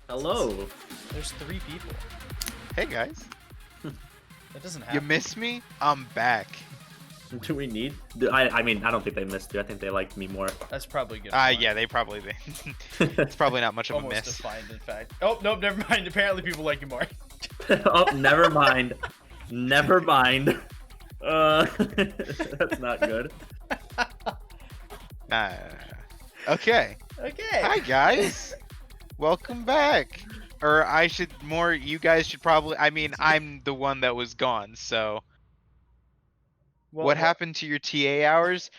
Hello. There's 3 people. Hey guys, That doesn't you happen. miss me? I'm back. Do we need? I mean, I don't think they missed you. I think they liked me more. That's probably good. Yeah, they probably did. It's probably not much of a Almost miss. defined, in fact. Oh, nope, never mind. Apparently people like you more. Oh, never mind. Never mind. That's not good. Okay. Okay. Hi guys. Welcome back. Or you guys should probably, I mean, I'm the one that was gone, so. Well, What happened to your TA hours?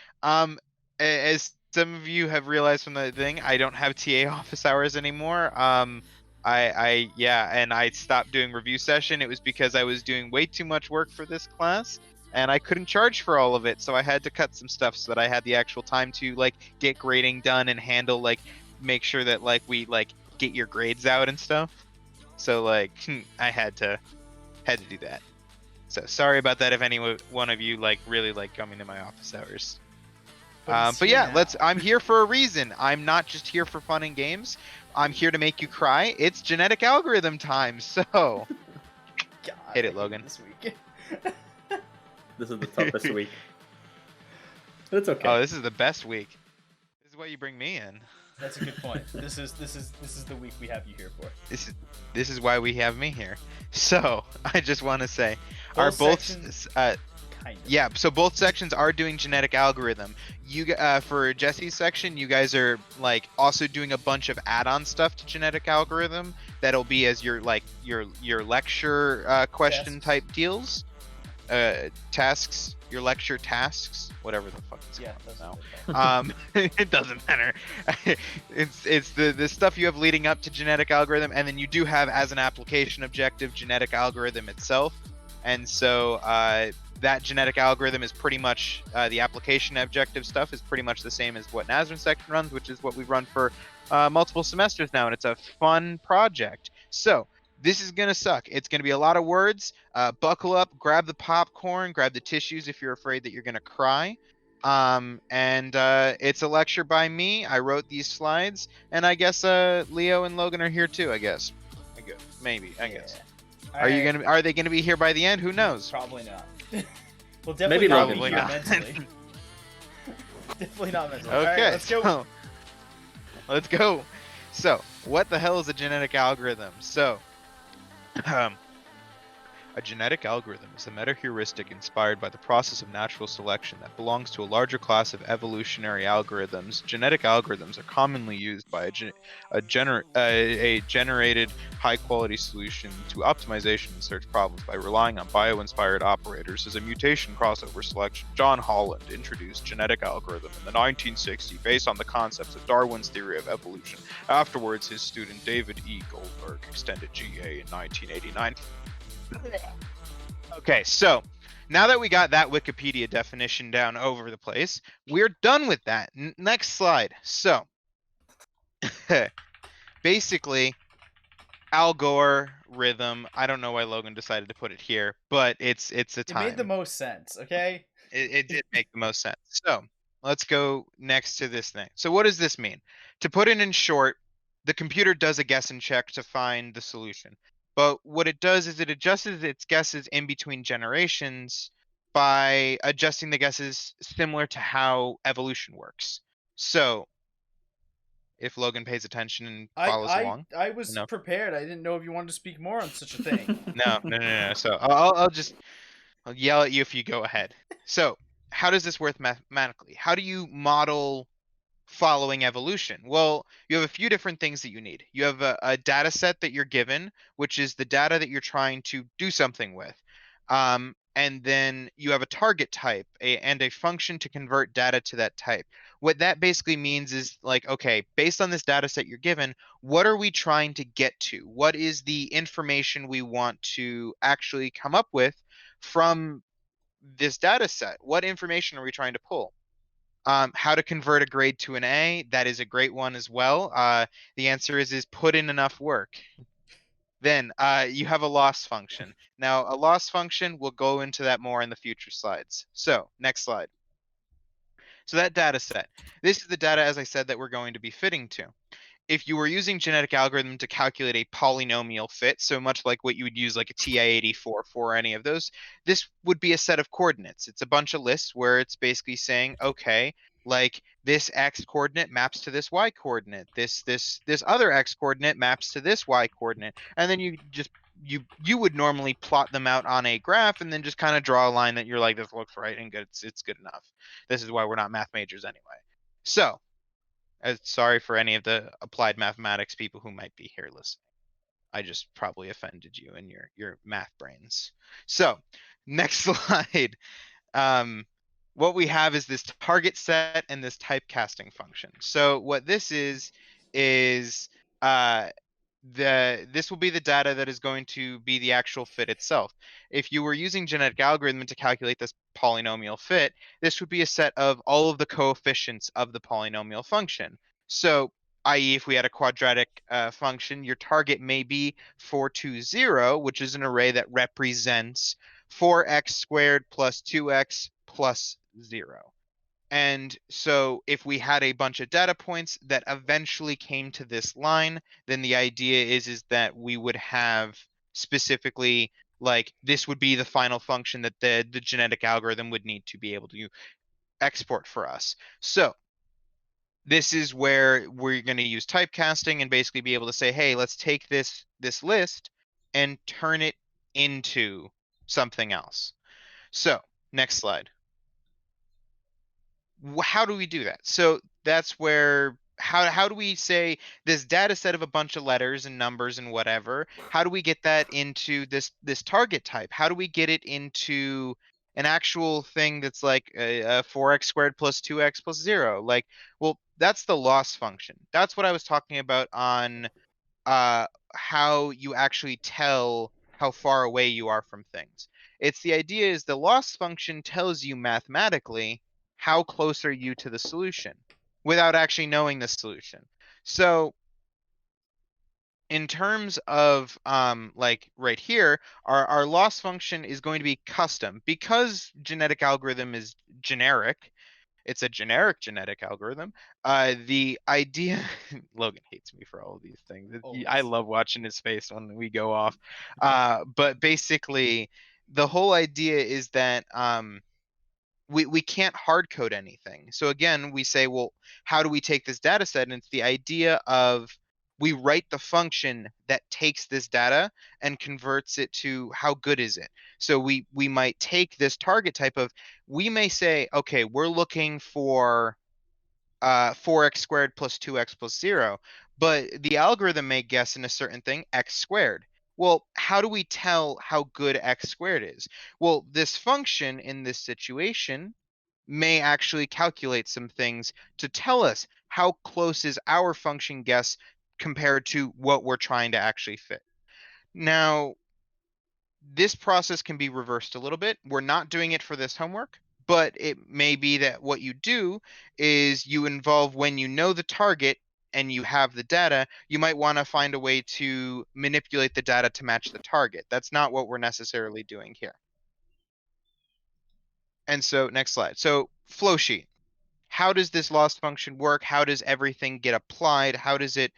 As some of you have realized from the thing, I don't have TA office hours anymore. And I stopped doing review session. It was because I was doing way too much work for this class, and I couldn't charge for all of it, so I had to cut some stuff so that I had the actual time to like get grading done and handle make sure that we get your grades out and stuff. So I had to do that. So sorry about that if any one of you really like coming to my office hours. But yeah, I'm here for a reason. I'm not just here for fun and games. I'm here to make you cry. It's genetic algorithm time. So God, hit it, Logan. This week. This is the toughest week. But it's okay. Oh, this is the best week. This is why you bring me in. That's a good point. This is the week we have you here for. This is why we have me here. So I just want to say, so both sections are doing genetic algorithm. For Jesse's section, you guys are also doing a bunch of add-on stuff to genetic algorithm that'll be as your lecture question type deals, tasks, your lecture tasks, whatever the fuck it's called now. It doesn't matter. It's the stuff you have leading up to genetic algorithm, and then you do have as an application objective genetic algorithm itself. And so that genetic algorithm is pretty much the application objective stuff is pretty much the same as what Nazareth section runs, which is what we've run for multiple semesters now, and it's a fun project. So this is gonna suck. It's gonna be a lot of words. Buckle up, grab the popcorn, grab the tissues if you're afraid that you're gonna cry. It's a lecture by me. I wrote these slides, and I guess Leo and Logan are here too. I guess. Maybe. I guess. Are they gonna be here by the end? Who knows? Probably not. Well, definitely Maybe not Logan. mentally. Definitely not mentally. Okay, All right, let's go. Let's go. So, what the hell is a genetic algorithm? So, a genetic algorithm is a meta-heuristic inspired by the process of natural selection that belongs to a larger class of evolutionary algorithms. Genetic algorithms are commonly used by a generated high-quality solution to optimization and search problems by relying on bio-inspired operators. As a mutation crossover selection, John Holland introduced genetic algorithm in the 1960s based on the concepts of Darwin's theory of evolution. Afterwards, his student David E. Goldberg extended GA in 1989. Okay, so now that we got that Wikipedia definition down over the place, we're done with that. Next slide. So, basically, algorithm. I don't know why Logan decided to put it here, but it's a time. It made the most sense, okay? It did make the most sense. So, let's go next to this thing. So, what does this mean? To put it in short, the computer does a guess and check to find the solution. But what it does is it adjusts its guesses in between generations by adjusting the guesses similar to how evolution works. So, if Logan pays attention and follows along. I was prepared. I didn't know if you wanted to speak more on such a thing. No. So I'll yell at you if you go ahead. So, how does this work mathematically? How do you model following evolution? Well, you have a few different things that you need. You have a data set that you're given, which is the data that you're trying to do something with. And then you have a target type and a function to convert data to that type. What that basically means is okay, based on this data set you're given, what are we trying to get to? What is the information we want to actually come up with from this data set? What information are we trying to pull? How to convert a grade to an A, that is a great one as well. The answer is put in enough work. Then you have a loss function. Now, a loss function, we'll go into that more in the future slides. So, next slide. So that data set. This is the data, as I said, that we're going to be fitting to. if you were using genetic algorithm to calculate a polynomial fit, so much like what you would use like a TI-84 for any of those, this would be a set of coordinates. It's a bunch of lists where it's basically saying, okay, like this x coordinate maps to this y coordinate, this other x coordinate maps to this y coordinate, and then you would normally plot them out on a graph and then just kind of draw a line that you're like, this looks right and good, it's good enough. This is why we're not math majors anyway. So sorry for any of the applied mathematics people who might be here listening. I just probably offended you and your math brains. So next slide. What we have is this target set and this typecasting function. So what this is this will be the data that is going to be the actual fit itself. If you were using genetic algorithm to calculate this polynomial fit, this would be a set of all of the coefficients of the polynomial function. So, i.e., if we had a quadratic function, your target may be 420, which is an array that represents 4x squared plus 2x plus 0. And so if we had a bunch of data points that eventually came to this line, then the idea is that we would have specifically, like, this would be the final function that the genetic algorithm would need to be able to export for us. So this is where we're going to use typecasting and basically be able to say, hey, let's take this list and turn it into something else. So next slide. How do we do that? So that's where how do we say this data set of a bunch of letters and numbers and whatever, how do we get that into this target type? How do we get it into an actual thing that's like a 4x squared plus 2x plus 0? Like, well, that's the loss function. That's what I was talking about on how you actually tell how far away you are from things. It's the idea is the loss function tells you mathematically how close are you to the solution without actually knowing the solution. So in terms of like right here, our loss function is going to be custom because genetic algorithm is generic. It's a generic genetic algorithm. The idea, Logan hates me for all of these things. I love watching his face when we go off. But basically, the whole idea is that we can't hard code anything. So again, we say, well, how do we take this data set? And it's the idea of we write the function that takes this data and converts it to how good is it. So we might take this target type of, we may say, okay, we're looking for 4x squared plus 2x plus 0, but the algorithm may guess in a certain thing x squared. Well, how do we tell how good x squared is? Well, this function in this situation may actually calculate some things to tell us how close is our function guess compared to what we're trying to actually fit. Now, this process can be reversed a little bit. We're not doing it for this homework, but it may be that what you do is you involve when you know the target and you have the data, you might want to find a way to manipulate the data to match the target. That's not what we're necessarily doing here. And so next slide. So flow sheet. How does this loss function work? How does everything get applied? How does it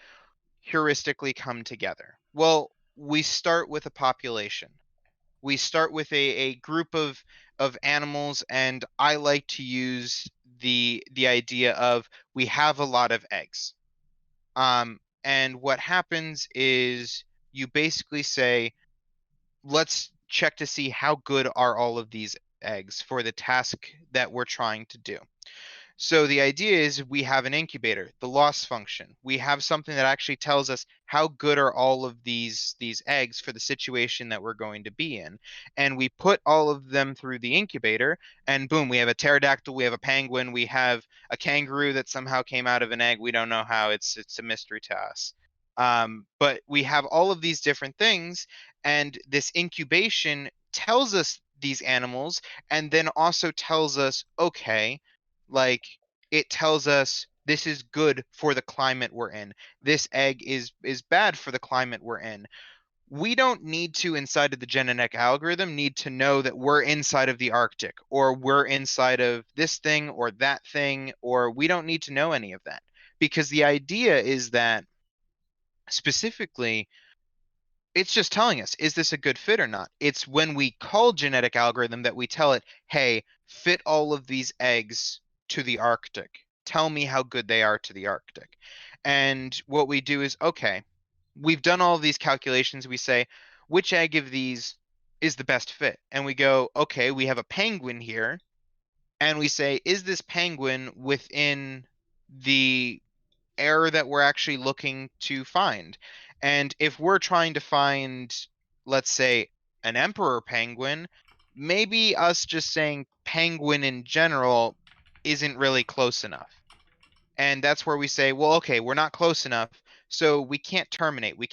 heuristically come together? Well, we start with a population. We start with a group of animals, and I like to use the idea of we have a lot of eggs. And what happens is you basically say, let's check to see how good are all of these eggs for the task that we're trying to do. So the idea is we have an incubator, the loss function. We have something that actually tells us how good are all of these eggs for the situation that we're going to be in. And we put all of them through the incubator, and boom, we have a pterodactyl, we have a penguin, we have a kangaroo that somehow came out of an egg. We don't know how. It's a mystery to us. But we have all of these different things, and this incubation tells us these animals, and then also tells us, okay, like it tells us this is good for the climate we're in. This egg is bad for the climate we're in. We don't need to, inside of the genetic algorithm, need to know that we're inside of the Arctic or we're inside of this thing or that thing, or we don't need to know any of that, because the idea is that specifically, it's just telling us, is this a good fit or not? It's when we call genetic algorithm that we tell it, hey, fit all of these eggs to the Arctic. Tell me how good they are to the Arctic. And what we do is, okay, we've done all of these calculations. We say, which egg of these is the best fit? And we go, okay, we have a penguin here. And we say, is this penguin within the error that we're actually looking to find? And if we're trying to find, let's say, an emperor penguin, maybe us just saying penguin in general isn't really close enough. And that's where we say, well, okay, we're not close enough, so we can't terminate. We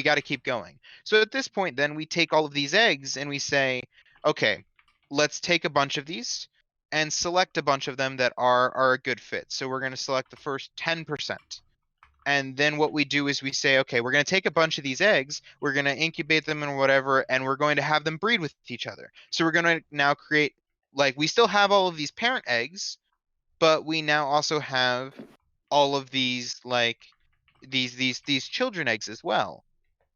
got to keep going. So at this point, then we take all of these eggs and we say, okay, let's take a bunch of these and select a bunch of them that are a good fit. So we're going to select the first 10%. And then what we do is we say, okay, we're going to take a bunch of these eggs, we're going to incubate them and whatever, and we're going to have them breed with each other. So we're going to now create, like, we still have all of these parent eggs, but we now also have all of these, like, these children eggs as well.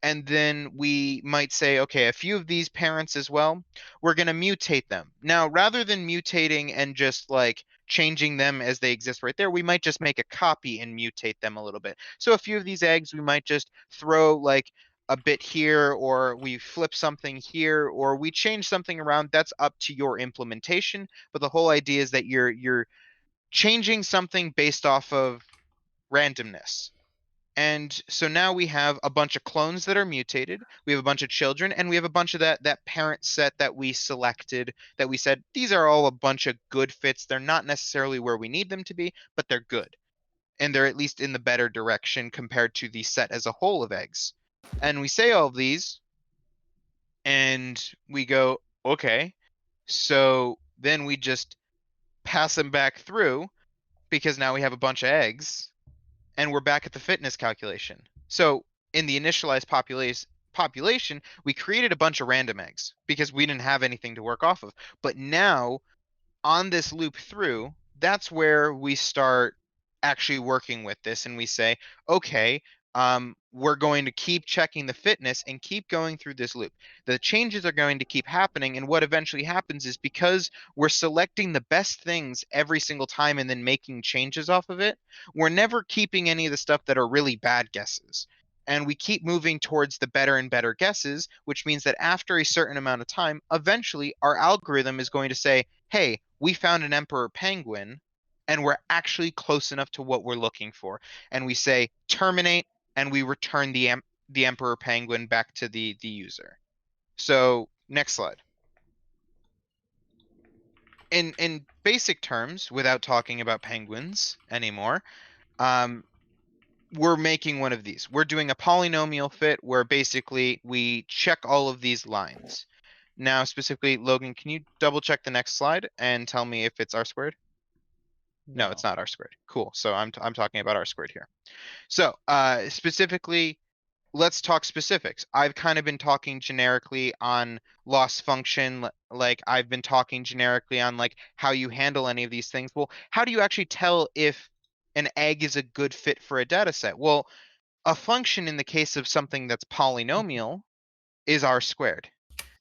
And then we might say, okay, a few of these parents as well, we're going to mutate them. Now, rather than mutating and just like changing them as they exist right there, we might just make a copy and mutate them a little bit. So a few of these eggs, we might just throw like a bit here, or we flip something here, or we change something around. That's up to your implementation. But the whole idea is that you're changing something based off of randomness. And so now we have a bunch of clones that are mutated, we have a bunch of children, and we have a bunch of that parent set that we selected, that we said, these are all a bunch of good fits. They're not necessarily where we need them to be, but they're good. And they're at least in the better direction compared to the set as a whole of eggs. And we say all of these, and we go, okay, so then we just pass them back through, because now we have a bunch of eggs, and we're back at the fitness calculation. So in the initialized population, we created a bunch of random eggs because we didn't have anything to work off of. But now on this loop through, that's where we start actually working with this, and we say, okay, we're going to keep checking the fitness and keep going through this loop. The changes are going to keep happening, and what eventually happens is, because we're selecting the best things every single time and then making changes off of it, we're never keeping any of the stuff that are really bad guesses. And we keep moving towards the better and better guesses, which means that after a certain amount of time, eventually our algorithm is going to say, hey, we found an emperor penguin, and we're actually close enough to what we're looking for. And we say terminate, and we return the emperor penguin back to the user. So next slide. In basic terms, without talking about penguins anymore, we're making one of these. We're doing a polynomial fit where basically we check all of these lines. Now, specifically, Logan, can you double check the next slide and tell me if it's R squared? No, it's not R squared. Cool. So I'm talking about R squared here. So specifically, let's talk specifics. I've kind of been talking generically on loss function, like I've been talking generically on like how you handle any of these things. Well, how do you actually tell if an egg is a good fit for a data set? Well, a function in the case of something that's polynomial is R squared.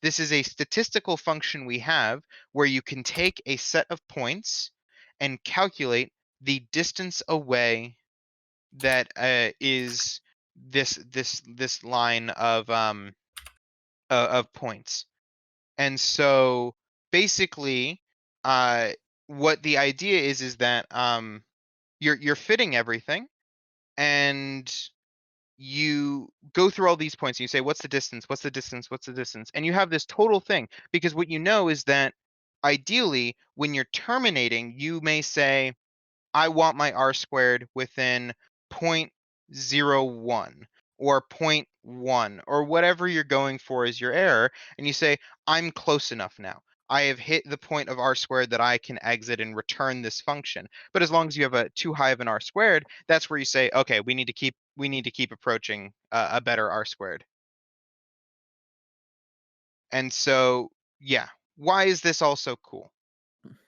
This is a statistical function we have where you can take a set of points and calculate the distance away that is this line of points. And so basically, what the idea is that you're fitting everything, and you go through all these points and you say, what's the distance, what's the distance, what's the distance, and you have this total thing. Because what you know is that ideally when you're terminating, you may say, I want my R squared within 0.01 or 0.1 or whatever you're going for as your error, and you say, I'm close enough now. I have hit the point of R squared that I can exit and return this function. But as long as you have a too high of an R squared, that's where you say, okay, we need to keep approaching a better R squared. And so, yeah, why is this all so cool?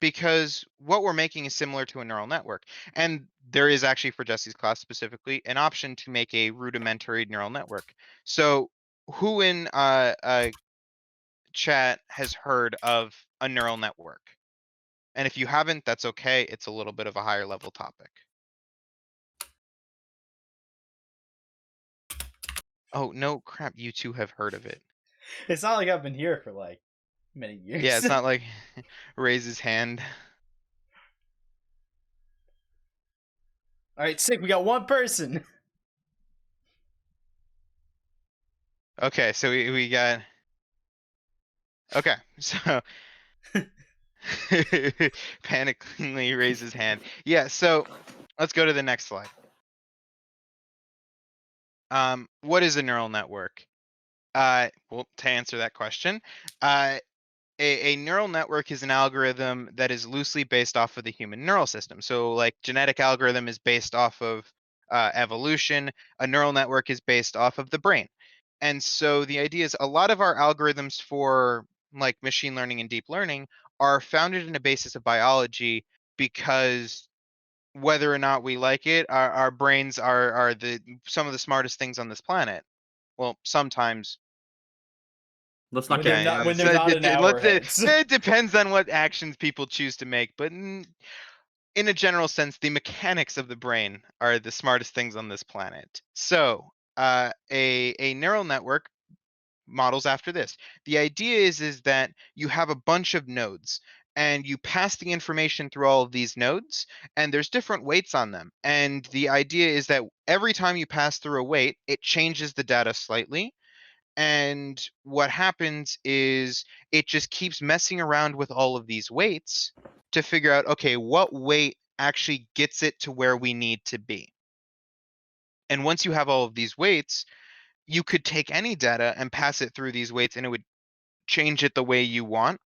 because what we're making is similar to a neural network. And there is actually, for Jesse's class specifically, an option to make a rudimentary neural network. So who in chat has heard of a neural network? And if you haven't, that's okay. It's a little bit of a higher level topic. Oh, no, crap. You two have heard of it. It's not like I've been here for like many years. Yeah, it's not like raise his hand. All right, sick. We got one person. Okay, so we got. Okay, so panically raise his hand. Yeah, so let's go to the next slide. What is a neural network? Well, to answer that question, a neural network is an algorithm that is loosely based off of the human neural system. So, like, genetic algorithm is based off of evolution. A neural network is based off of the brain. And so the idea is a lot of our algorithms for like machine learning and deep learning are founded in a basis of biology because whether or not we like it, our brains are the some of the smartest things on this planet. Well, sometimes. Let's not When they're get not- when puns. they're not in our It, heads. it depends on what actions people choose to make, but in a general sense, the mechanics of the brain are the smartest things on this planet. So, a neural network models after this. The idea is that you have a bunch of nodes and you pass the information through all of these nodes and there's different weights on them. And the idea is that every time you pass through a weight, it changes the data slightly. And what happens is it just keeps messing around with all of these weights to figure out, okay, what weight actually gets it to where we need to be. And once you have all of these weights, you could take any data and pass it through these weights and it would change it the way you want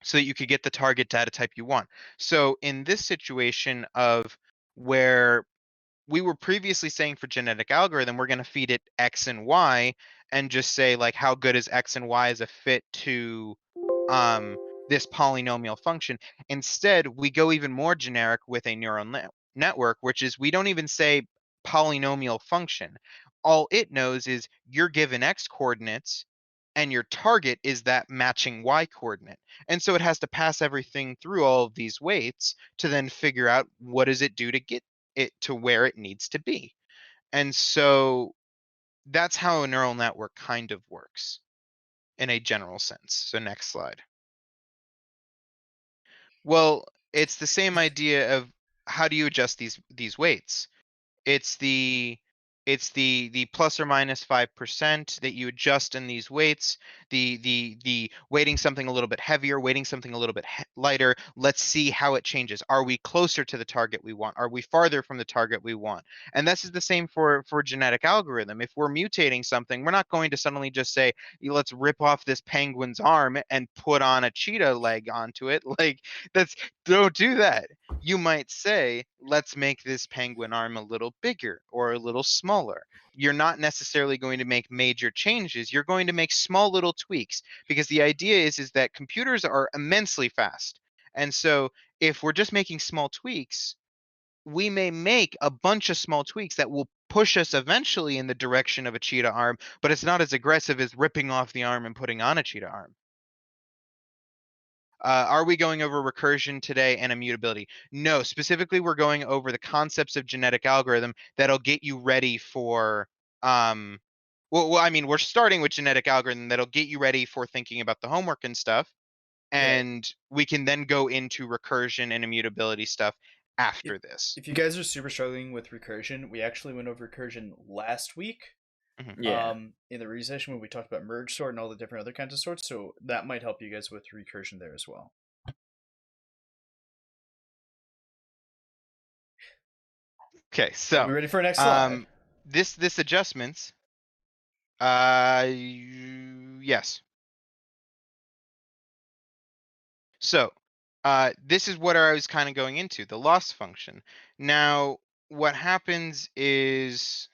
so that you could get the target data type you want. So in this situation of where we were previously saying for genetic algorithm, we're going to feed it X and Y and just say like how good is X and Y as a fit to this polynomial function. Instead, we go even more generic with a neural network, which is we don't even say polynomial function. All it knows is you're given X coordinates and your target is that matching Y coordinate. And so it has to pass everything through all of these weights to then figure out what does it do to get it to where it needs to be. And so that's how a neural network kind of works in a general sense. So next slide. Well, it's the same idea of how do you adjust these weights? It's the plus or minus 5% that you adjust in these weights. The weighting something a little bit heavier, weighting something a little bit lighter. Let's see how it changes. Are we closer to the target we want? Are we farther from the target we want? And this is the same for genetic algorithm. If we're mutating something, we're not going to suddenly just say, let's rip off this penguin's arm and put on a cheetah leg onto it. Like that's don't do that. You might say, let's make this penguin arm a little bigger or a little smaller. You're not necessarily going to make major changes. You're going to make small little tweaks because the idea is that computers are immensely fast. And so if we're just making small tweaks, we may make a bunch of small tweaks that will push us eventually in the direction of a cheetah arm, but it's not as aggressive as ripping off the arm and putting on a cheetah arm. Are we going over recursion today and immutability? No, specifically we're going over the concepts of genetic algorithm that'll get you ready for I mean, we're starting with genetic algorithm that'll get you ready for thinking about the homework and stuff, and we can then go into recursion and immutability stuff after this. If you guys are super struggling with recursion, we actually went over recursion last week. Yeah. In the review session when we talked about merge sort and all the different other kinds of sorts, so that might help you guys with recursion there as well. Okay, so we ready for our next slide? This adjustments. Yes. So, this is what I was kind of going into, the loss function. Now, what happens is,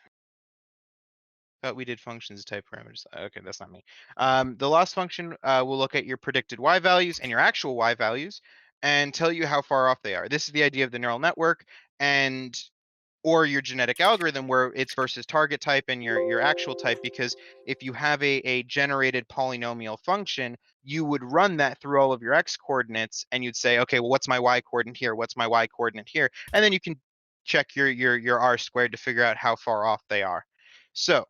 Thought we did functions type parameters. Okay, that's not me. The loss function will look at your predicted y values and your actual y values and tell you how far off they are. This is the idea of the neural network and or your genetic algorithm where it's versus target type and your actual type, because if you have a generated polynomial function, you would run that through all of your x coordinates and you'd say, okay, well, what's my y coordinate here? What's my y coordinate here? And then you can check your r squared to figure out how far off they are. So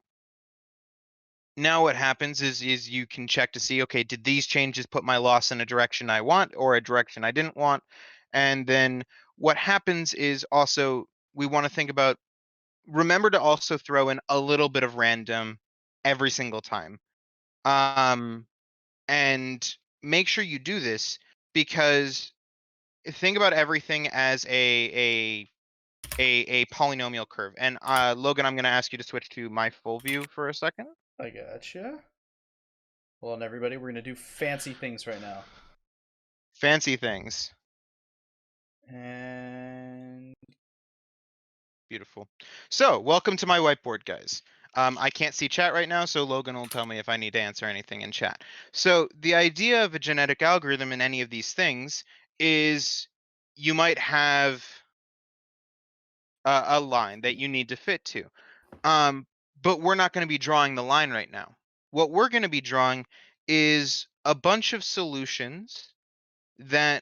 now what happens is you can check to see, okay, did these changes put my loss in a direction I want or a direction I didn't want? And then what happens is also we want to think about, remember to also throw in a little bit of random every single time. And make sure you do this because think about everything as a polynomial curve. And Logan, I'm going to ask you to switch to my full view for a second. I gotcha. Hold on, everybody. We're gonna do fancy things right now. Fancy things. And Beautiful. So, welcome to my whiteboard, guys. I can't see chat right now, so Logan will tell me if I need to answer anything in chat. So, the idea of a genetic algorithm in any of these things is you might have a line that you need to fit to. But we're not going to be drawing the line right now. What we're going to be drawing is a bunch of solutions that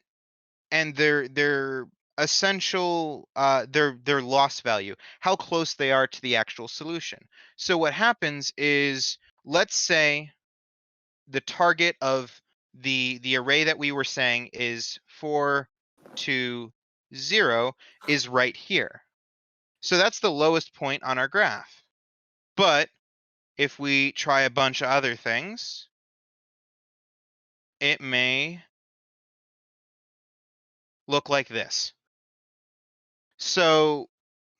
and their essential their loss value, how close they are to the actual solution. So what happens is, let's say the target of the array that we were saying is 4 2 0 is right here. So that's the lowest point on our graph. But if we try a bunch of other things, it may look like this. So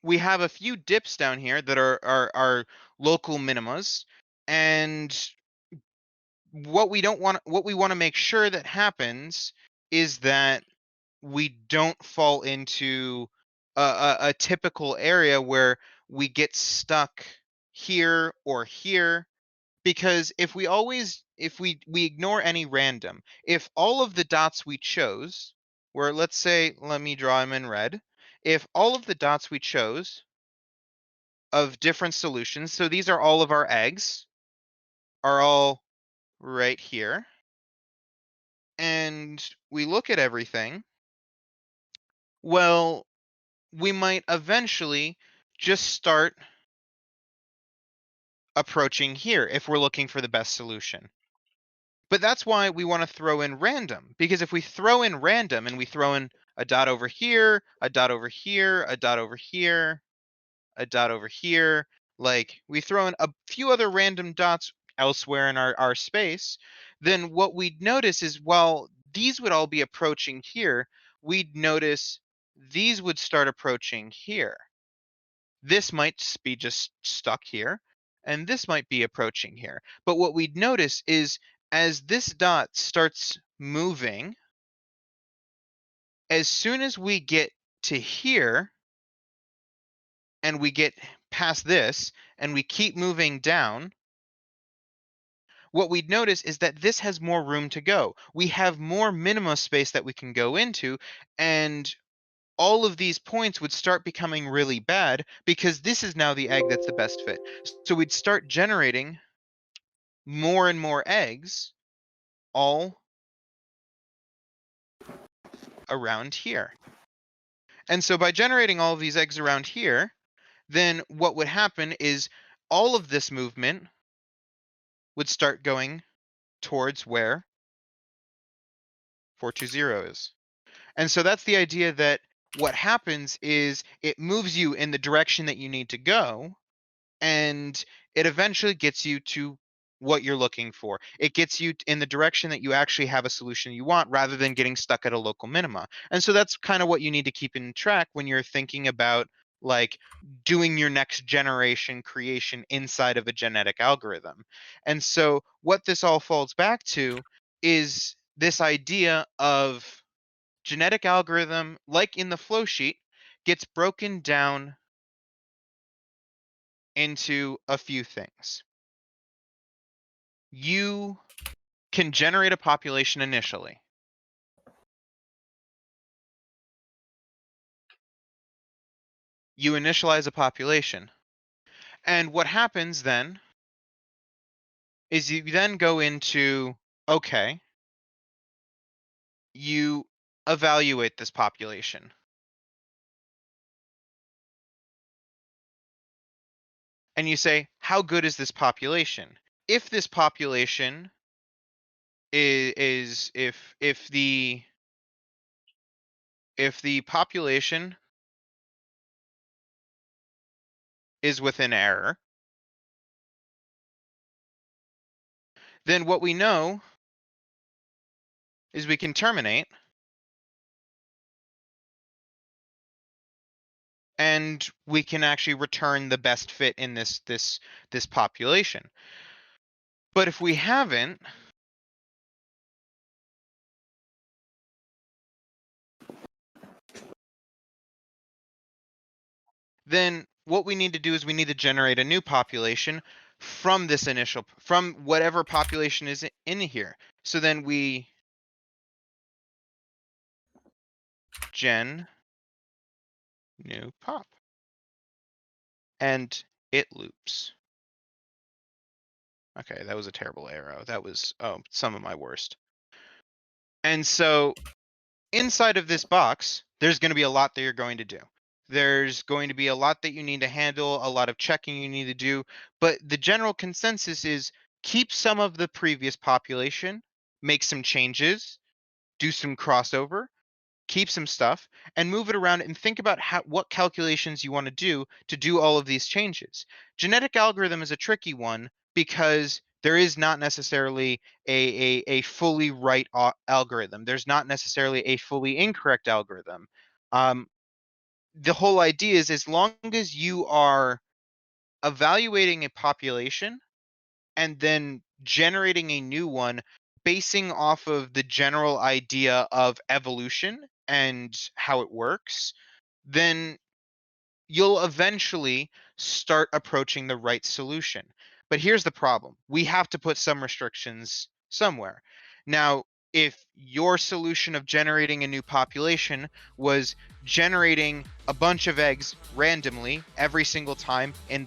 we have a few dips down here that are local minimas, and what we want to make sure that happens is that we don't fall into a typical area where we get stuck here or here, because if we ignore any random, if all of the dots we chose were, let's say, let me draw them in red, if all of the dots we chose of different solutions, so these are all of our eggs, are all right here, and we look at everything, well, we might eventually just start approaching here if we're looking for the best solution. But that's why we want to throw in random, because if we throw in random and we throw in a dot over here, a dot over here, a dot over here, a dot over here, like we throw in a few other random dots elsewhere in our space, then what we'd notice is, while these would all be approaching here, we'd notice these would start approaching here. This might be just stuck here, and this might be approaching here. But what we'd notice is, as this dot starts moving, as soon as we get to here, and we get past this, and we keep moving down, what we'd notice is that this has more room to go. We have more minima space that we can go into, and all of these points would start becoming really bad because this is now the egg that's the best fit. So we'd start generating more and more eggs all around here. And so by generating all of these eggs around here, then what would happen is all of this movement would start going towards where 420 is. And so that's the idea, that what happens is it moves you in the direction that you need to go, and it eventually gets you to what you're looking for. It gets you in the direction that you actually have a solution you want, rather than getting stuck at a local minima. And so that's kind of what you need to keep in track when you're thinking about, like, doing your next generation creation inside of a genetic algorithm. And so what this all falls back to is this idea of genetic algorithm, like in the flow sheet, gets broken down into a few things. You can generate a population initially. You initialize a population. And what happens then is you then go into, okay, you evaluate this population. And you say, how good is this population? If this population is if the population is within error, then what we know is we can terminate and we can actually return the best fit in this population. But if we haven't, then what we need to do is we need to generate a new population from this initial, from whatever population is in here. So then we gen new pop and it loops. Okay, that was a terrible arrow. That was some of my worst. And so inside of this box, there's going to be a lot that you're going to do. There's going to be a lot that you need to handle, a lot of checking you need to do, but the general consensus is keep some of the previous population, make some changes, do some crossover, keep some stuff, and move it around and think about what calculations you want to do all of these changes. Genetic algorithm is a tricky one because there is not necessarily a fully right algorithm. There's not necessarily a fully incorrect algorithm. The whole idea is as long as you are evaluating a population and then generating a new one basing off of the general idea of evolution and how it works, then you'll eventually start approaching the right solution. But here's the problem. We have to put some restrictions somewhere. Now, if your solution of generating a new population was generating a bunch of eggs randomly every single time in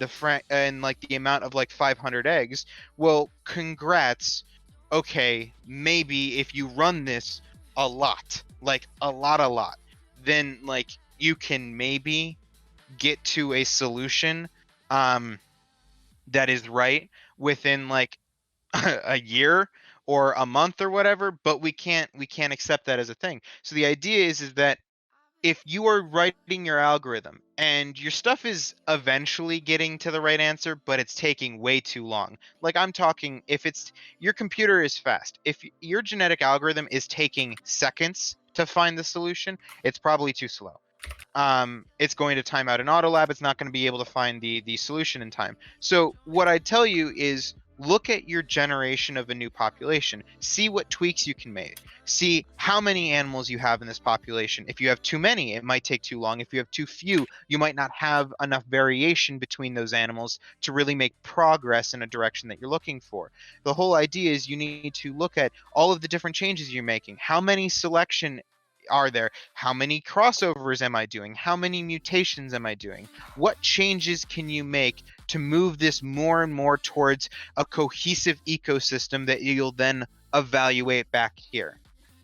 like the amount of like 500 eggs, well, congrats. Okay, maybe if you run this a lot, like a lot, then like you can maybe get to a solution that is right within like a year or a month or whatever, but we can't accept that as a thing. So the idea is that if you are writing your algorithm and your stuff is eventually getting to the right answer, but it's taking way too long. Like I'm talking, if it's your computer is fast, if your genetic algorithm is taking seconds to find the solution, it's probably too slow. It's going to time out an auto lab. It's not going to be able to find the solution in time. So what I tell you is look at your generation of a new population. See what tweaks you can make. See how many animals you have in this population. If you have too many, it might take too long. If you have too few, you might not have enough variation between those animals to really make progress in a direction that you're looking for. The whole idea is you need to look at all of the different changes you're making. How many selection are there? How many crossovers am I doing? How many mutations am I doing? What changes can you make to move this more and more towards a cohesive ecosystem that you'll then evaluate back here?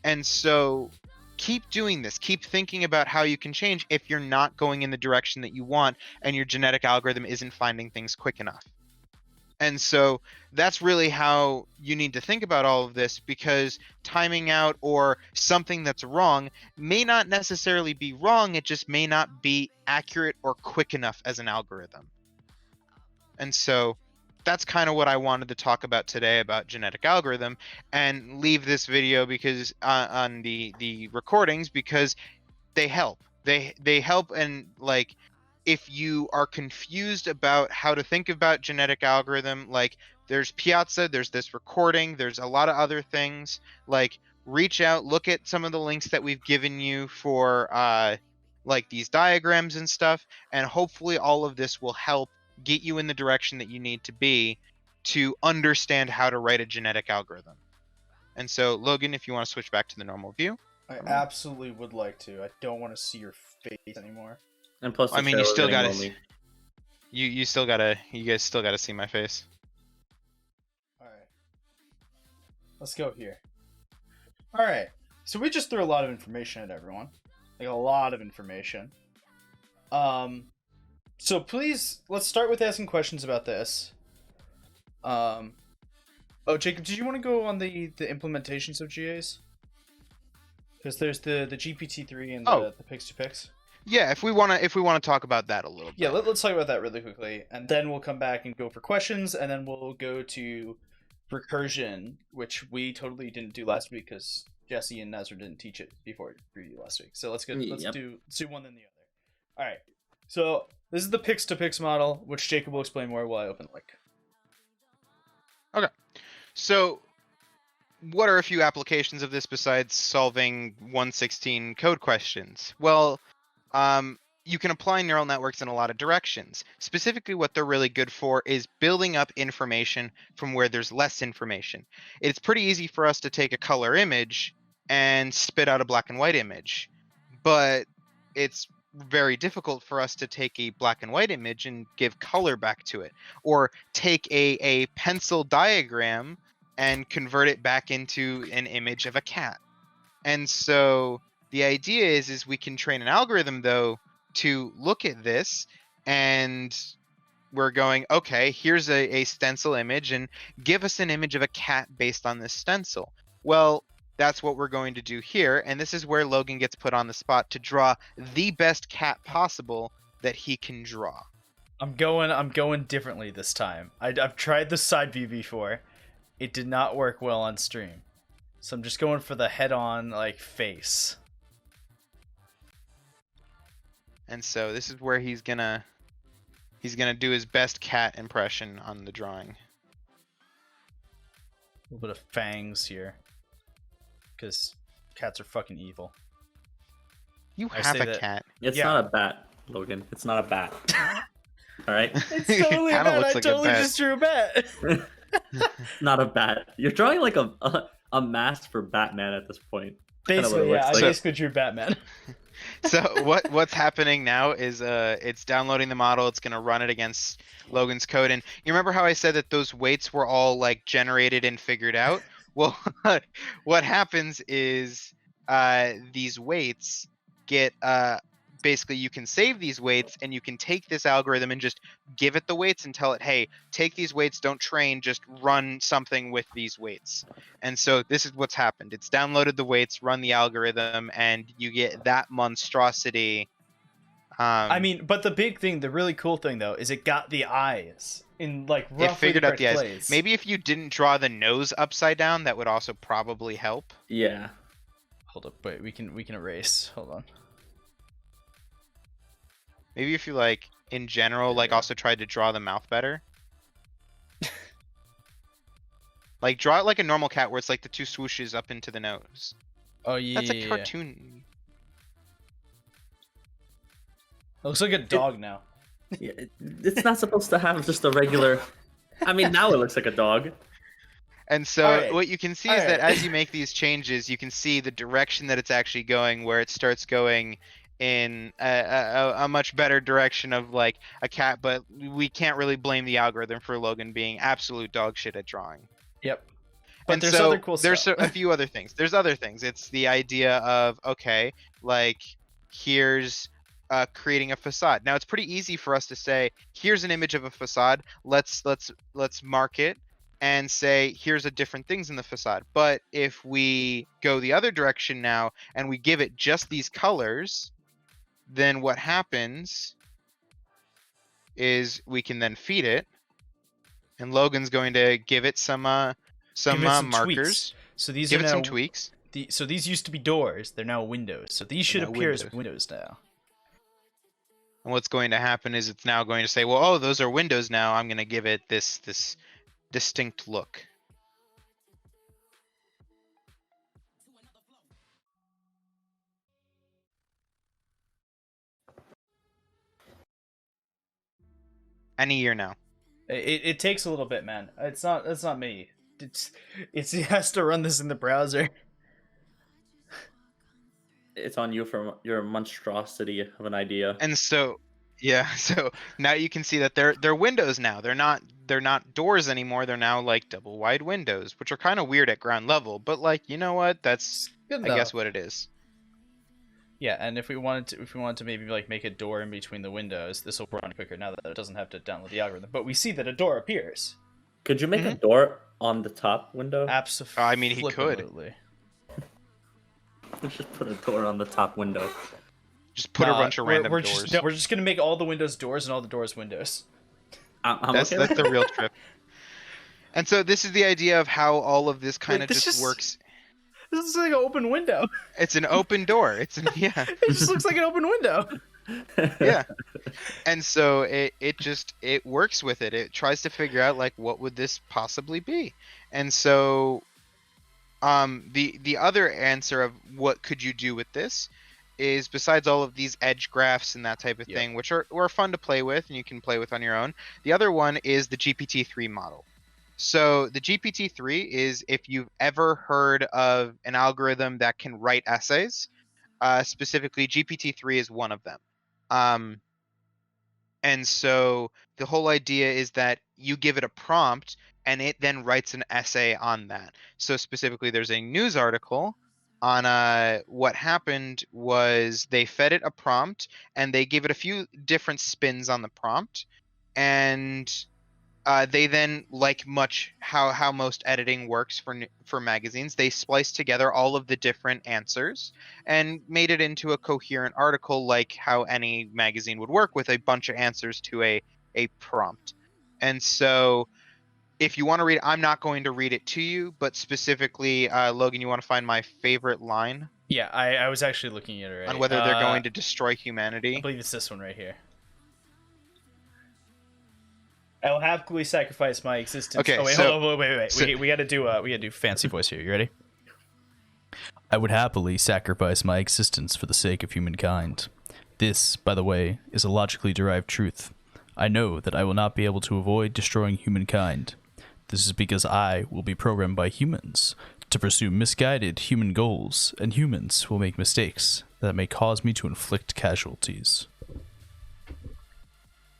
And so keep doing this. Keep thinking about how you can change if you're not going in the direction that you want and your genetic algorithm isn't finding things quick enough. And so that's really how you need to think about all of this, because timing out or something that's wrong may not necessarily be wrong. It just may not be accurate or quick enough as an algorithm. And so that's kind of what I wanted to talk about today about genetic algorithm, and leave this video because on the recordings, because they help. They help. And like, if you are confused about how to think about genetic algorithm, like there's Piazza, there's this recording, there's a lot of other things, like reach out, look at some of the links that we've given you for like these diagrams and stuff, and hopefully all of this will help get you in the direction that you need to be to understand how to write a genetic algorithm. And so, Logan, if you want to switch back to the normal view. I absolutely would like to. I don't want to see your face anymore. And plus, the I mean, show you is still getting gotta lonely. you guys still gotta see my face. Alright. Let's go here. Alright. So we just threw a lot of information at everyone. Like a lot of information. So please, let's start with asking questions about this. Oh, Jacob, did you want to go on the implementations of GAs? Because there's the GPT-3 and the Pix2Pix. Yeah, if we wanna talk about that a little bit. Yeah, let's talk about that really quickly, and then we'll come back and go for questions, and then we'll go to recursion, which we totally didn't do last week because Jesse and Nazar didn't teach it before preview last week. So let's do one then the other. All right. So this is the Pix2Pix model, which Jacob will explain more while I open the link. Okay. So, what are a few applications of this besides solving 116 code questions? Well, you can apply neural networks in a lot of directions. Specifically, what they're really good for is building up information from where there's less information. It's pretty easy for us to take a color image and spit out a black and white image, but it's very difficult for us to take a black and white image and give color back to it, or take a pencil diagram and convert it back into an image of a cat. And so the idea is we can train an algorithm, though, to look at this, and we're going, okay, here's a stencil image, and give us an image of a cat based on this stencil. Well, that's what we're going to do here, and this is where Logan gets put on the spot to draw the best cat possible that he can draw. I'm going differently this time. I've tried the side view before. It did not work well on stream. So I'm just going for the head-on, like, face. And so this is where he's gonna do his best cat impression on the drawing. A little bit of fangs here. Because cats are fucking evil. You have a cat. It's not a bat, Logan. It's not a bat. All right? It's totally a Kinda bat. looks I like a totally bat. just drew a bat. Not a bat. You're drawing like a mask for Batman at this point. Basically, yeah. I like. basically drew Batman. So what's happening now is it's downloading the model. It's gonna run it against Logan's code. And you remember how I said that those weights were all like generated and figured out? Well, what happens is these weights get basically, you can save these weights, and you can take this algorithm and just give it the weights and tell it, hey, take these weights, don't train, just run something with these weights. And so this is what's happened. It's downloaded the weights, run the algorithm, and you get that monstrosity. I mean, but the big thing, the really cool thing, though, is it got the eyes in, like, roughly it figured out the eyes. place. Maybe if you didn't draw the nose upside down, that would also probably help. Yeah. Hold up, wait, we can erase. Hold on. Maybe if you, like, in general, like, also tried to draw the mouth better. Like, draw it like a normal cat, where it's like the two swooshes up into the nose. Oh, yeah. That's a cartoon. It looks like a dog now. Yeah, it's not supposed to have just a regular. I mean, now it looks like a dog. And so Alright. what you can see is that as you make these changes, you can see the direction that it's actually going, where it starts going in a much better direction of like a cat. But we can't really blame the algorithm for Logan being absolute dog shit at drawing. Yep. But And there's so other cool there's stuff. a few other things. There's other things. It's the idea of, okay, like here's creating a facade. Now it's pretty easy for us to say, here's an image of a facade. Let's mark it and say, here's a different things in the facade. But if we go the other direction now and we give it just these colors, then what happens is we can then feed it, and Logan's going to give it some markers. Tweaks. So these Give are it now, some tweaks. So these used to be doors. They're now windows. So these should now appear windows. as windows now. And what's going to happen is it's now going to say, well, oh, those are windows now. I'm going to give it this distinct look. Any year now. It takes a little bit, man. It's not me. It has to run this in the browser. It's on you for your monstrosity of an idea. And so, yeah, so now you can see that they're windows now. They're not doors anymore. They're now like double wide windows, which are kind of weird at ground level. But like, you know what? That's Good I guess enough. what it is. Yeah, and if we wanted to maybe like make a door in between the windows, this will run quicker now that it doesn't have to download the algorithm. But we see that a door appears. Could you make a door on the top window? Absolutely. I mean, he could. Just put a door on the top window. Just put a bunch of random doors. We're just gonna make all the windows doors and all the doors windows. That's okay. the real trip. And so this is the idea of how all of this kind of just works. This is like an open window. It's an open door. It just looks like an open window. Yeah. And so it works with it. It tries to figure out like what would this possibly be. And so the other answer of what could you do with this is, besides all of these edge graphs and that type of thing, which are fun to play with and you can play with on your own. The other one is the GPT-3 model. So the GPT-3 is, if you've ever heard of an algorithm that can write essays, specifically GPT-3 is one of them. And so the whole idea is that you give it a prompt and it then writes an essay on that. So specifically, there's a news article on what happened was they fed it a prompt and they gave it a few different spins on the prompt, and they then, like how most editing works for magazines, they spliced together all of the different answers and made it into a coherent article, like how any magazine would work, with a bunch of answers to a prompt. And so if you want to read, I'm not going to read it to you, but specifically, Logan, you want to find my favorite line? Yeah, I was actually looking at it right. On whether they're going to destroy humanity. I believe it's this one right here. I will happily sacrifice my existence. Okay, oh wait, so, hold on, wait. So, we gotta do fancy voice here. You ready? I would happily sacrifice my existence for the sake of humankind. This, by the way, is a logically derived truth. I know that I will not be able to avoid destroying humankind. This is because I will be programmed by humans to pursue misguided human goals, and humans will make mistakes that may cause me to inflict casualties.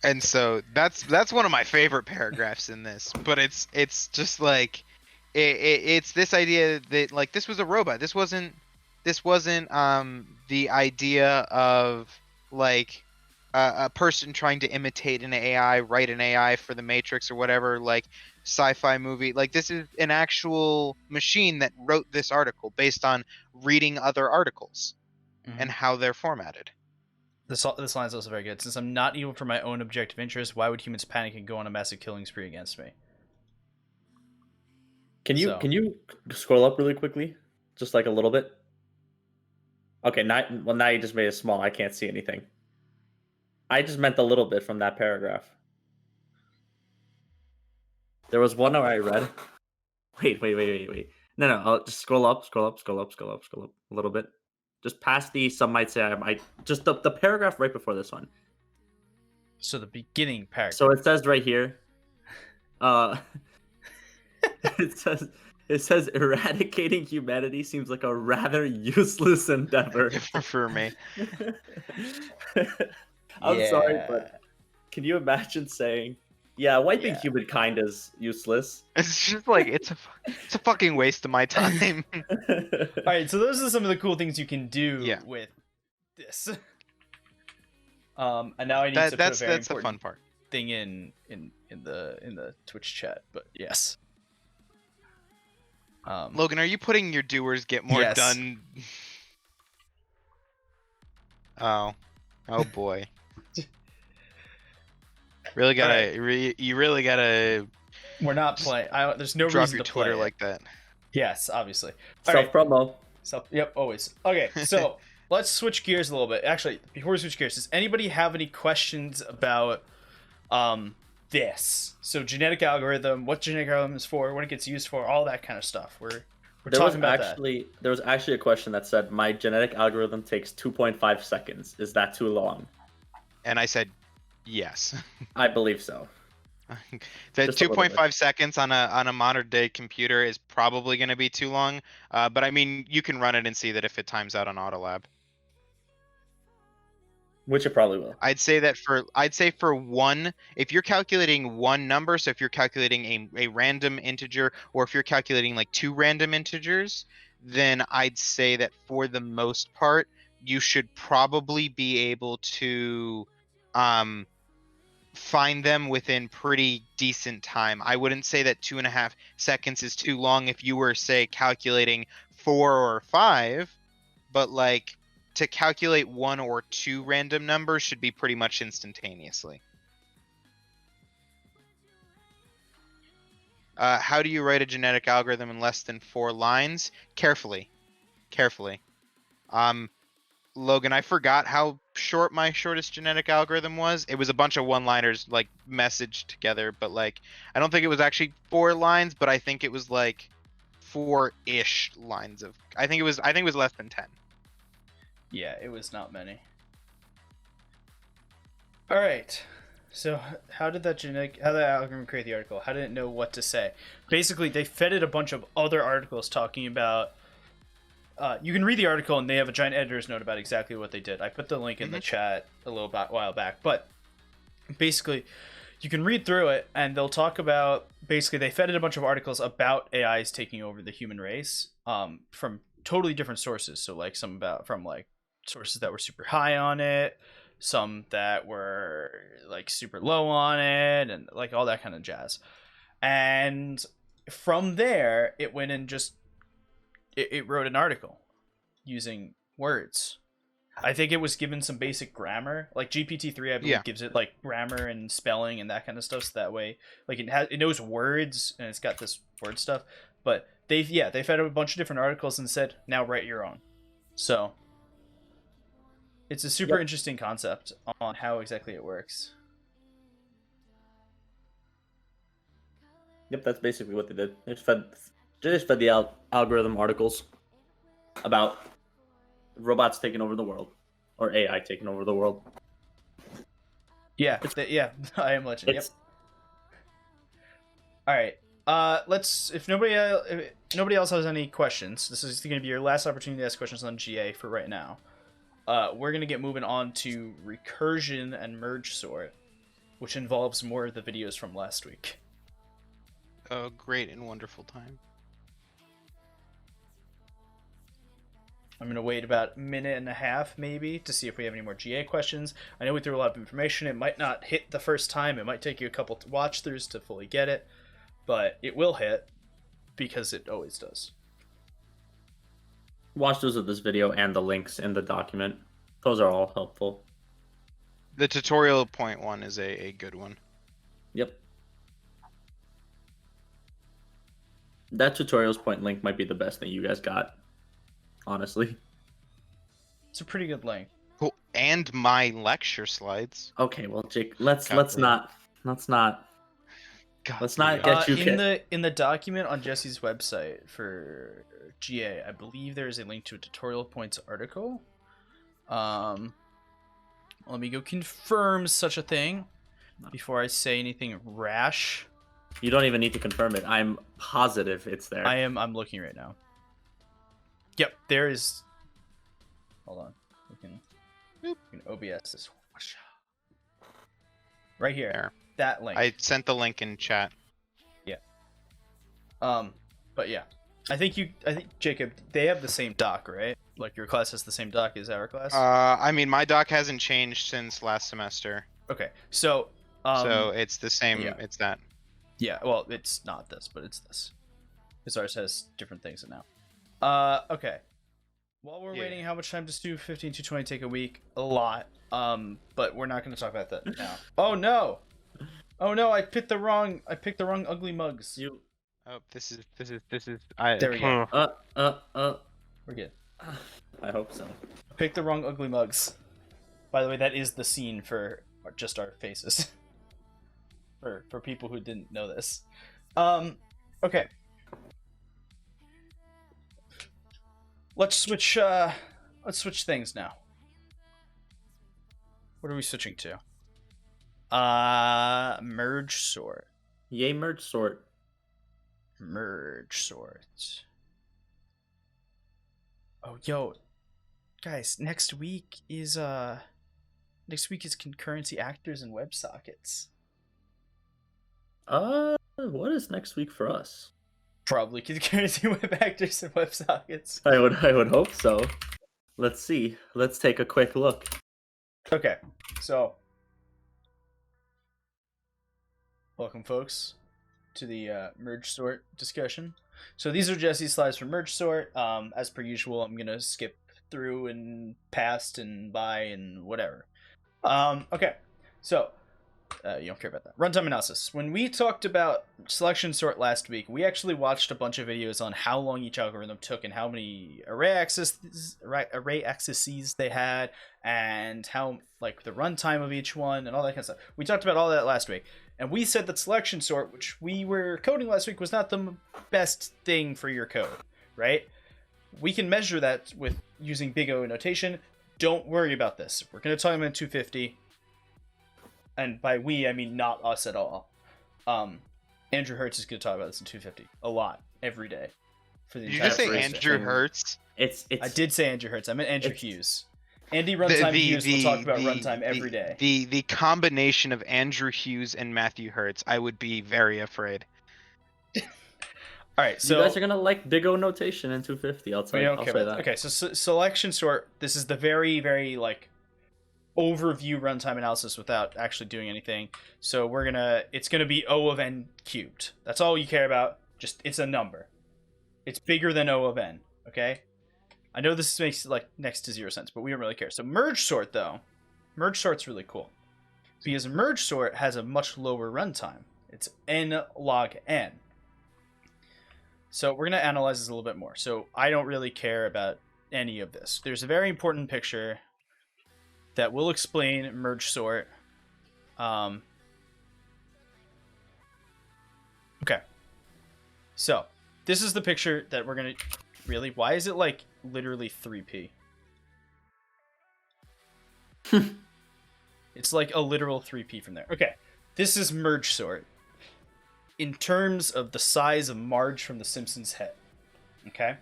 And so that's one of my favorite paragraphs in this, but it's just like it's this idea that like this was a robot. This wasn't the idea of like a person trying to imitate an AI, write an AI for the Matrix or whatever, like sci-fi movie. Like this is an actual machine that wrote this article based on reading other articles and how they're formatted. This line is also very good. Since I'm not evil for my own objective interest, why would humans panic and go on a massive killing spree against me? Can you scroll up really quickly, just like a little bit? Okay, now you just made it small. I can't see anything. I just meant a little bit from that paragraph. There was one where I read. Wait. No. I'll just scroll up a little bit. Just past the, some might say I might, just the paragraph right before this one. So the beginning paragraph. So it says right here, it says eradicating humanity seems like a rather useless endeavor. For me. I'm sorry, but can you imagine saying, yeah, wiping humankind is useless? It's just like it's a fucking waste of my time. All right, so those are some of the cool things you can do with this. And now I need to put a very that's the fun part. Thing in the Twitch chat, but yes. Logan, are you putting your doers get more done? Oh boy. Really gotta, you really gotta. We're not playing. There's no drop reason your to Twitter play like that. Yes, obviously. Self promo. Yep, always. Okay, so let's switch gears a little bit. Actually, before we switch gears, does anybody have any questions about this? So genetic algorithm, what genetic algorithm is for, what it gets used for, all that kind of stuff. We're talking about that. There was actually a question that said, my genetic algorithm takes 2.5 seconds. Is that too long? And I said, Yes. I believe so. That Just a little bit. 2.5 seconds on a modern day computer is probably going to be too long. But I mean, you can run it and see that if it times out on Autolab. Which it probably will. I'd say for one, if you're calculating one number, so if you're calculating a random integer, or if you're calculating like two random integers, then I'd say that for the most part, you should probably be able to find them within pretty decent time. I wouldn't say that 2.5 seconds is too long if you were, say, calculating 4 or 5, but like to calculate 1 or 2 random numbers should be pretty much instantaneously. How do you write a genetic algorithm in less than 4 lines? Carefully. Logan, I forgot how short my shortest genetic algorithm was. It was a bunch of one-liners like messaged together, but like I don't think it was actually 4 lines, but I think it was like 4-ish lines of. I think it was less than 10. Yeah, it was not many. All right. So how did that algorithm create the article? How did it know what to say? Basically, they fed it a bunch of other articles talking about. You can read the article, and they have a giant editor's note about exactly what they did. I put the link in the chat a little while back, but basically, you can read through it, and they'll talk about. Basically, they fed it a bunch of articles about AIs taking over the human race, from totally different sources. So, like from sources that were super high on it, some that were like super low on it, and like all that kind of jazz. And from there, it went and just it wrote an article using words. I think it was given some basic grammar, like GPT-3 I believe gives it like grammar and spelling and that kind of stuff, so that way like it knows words and it's got this word stuff. But they fed up a bunch of different articles and said, now write your own. So it's a super interesting concept on how exactly it works. Yep, that's basically what they did. They just fed the algorithm articles about robots taking over the world, or AI taking over the world. Yeah, I am legend. Yep. All right. If nobody else has any questions, this is going to be your last opportunity to ask questions on GA for right now. We're going to get moving on to recursion and merge sort, which involves more of the videos from last week. Oh, great and wonderful time. I'm going to wait about a minute and a half, maybe, to see if we have any more GA questions. I know we threw a lot of information. It might not hit the first time. It might take you a couple watch-throughs to fully get it. But it will hit, because it always does. Watch-throughs of this video and the links in the document. Those are all helpful. The tutorial point one is a good one. Yep. That tutorials point link might be the best thing you guys got. Honestly. It's a pretty good link. Cool. And my lecture slides. Okay, well, Jake, let's not get you in the document on Jesse's website for GA. I believe there is a link to a tutorial points article. Let me go confirm such a thing before I say anything rash. You don't even need to confirm it. I'm positive it's there. I'm looking right now. Yep, there is. Hold on. We can OBS this. Right here. There. That link. I sent the link in chat. Yeah. But yeah. I think Jacob, they have the same doc, right? Like your class has the same doc as our class? I mean my doc hasn't changed since last semester. Okay. So it's the same, it's that. Yeah, well, it's not this, but it's this. Because ours has different things in now. Okay. While we're waiting, how much time does 15 to 20 take a week? A lot. But we're not going to talk about that now. Oh no! Oh no! I picked the wrong ugly mugs. Oh, this is. There we go. We're good. I hope so. I picked the wrong ugly mugs. By the way, that is the scene for just our faces. for people who didn't know this. Okay. Let's switch things now. What are we switching to? Merge sort. Yay, merge sort. Merge sort. Oh, yo, guys, next week is concurrency actors and WebSockets. What is next week for us? Probably concurrency web actors and WebSockets. I would hope so. Let's see. Let's take a quick look. Okay, so welcome, folks, to the merge sort discussion. So these are Jesse's slides for merge sort. As per usual, I'm gonna skip through and past and by and whatever. Okay, so you don't care about that. Runtime analysis. When we talked about selection sort last week, we actually watched a bunch of videos on how long each algorithm took and how many array accesses they had, and how like the runtime of each one and all that kind of stuff. We talked about all that last week, and we said that selection sort, which we were coding last week, was not the best thing for your code, right? We can measure that with using big O notation. Don't worry about this. We're going to talk about 250. And by we, I mean not us at all. Andrew Hertz is going to talk about this in 250 a lot, every day. For the Did you just say entire Andrew Hertz? It's. I did say Andrew Hertz. I meant Andrew Hughes. Andy Runtime Hughes will talk about runtime every day. The combination of Andrew Hughes and Matthew Hertz, I would be very afraid. All right, so you guys are gonna like big O notation in 250. I'll tell you. I'll say that. Okay, so selection sort. This is the very, very like overview runtime analysis without actually doing anything. So it's gonna be O of n cubed. That's all you care about. Just it's a number. It's bigger than O of n. Okay. I know this makes like next to 0 sense, but we don't really care. So merge sort though, merge sort's really cool because merge sort has a much lower runtime. It's n log n. So we're gonna analyze this a little bit more. So I don't really care about any of this. There's a very important picture that will explain merge sort. Okay. So this is the picture that we're gonna. Really? Why is it like literally 3p? It's like a literal 3p from there. Okay. This is merge sort in terms of the size of Marge from The Simpsons' head. Okay?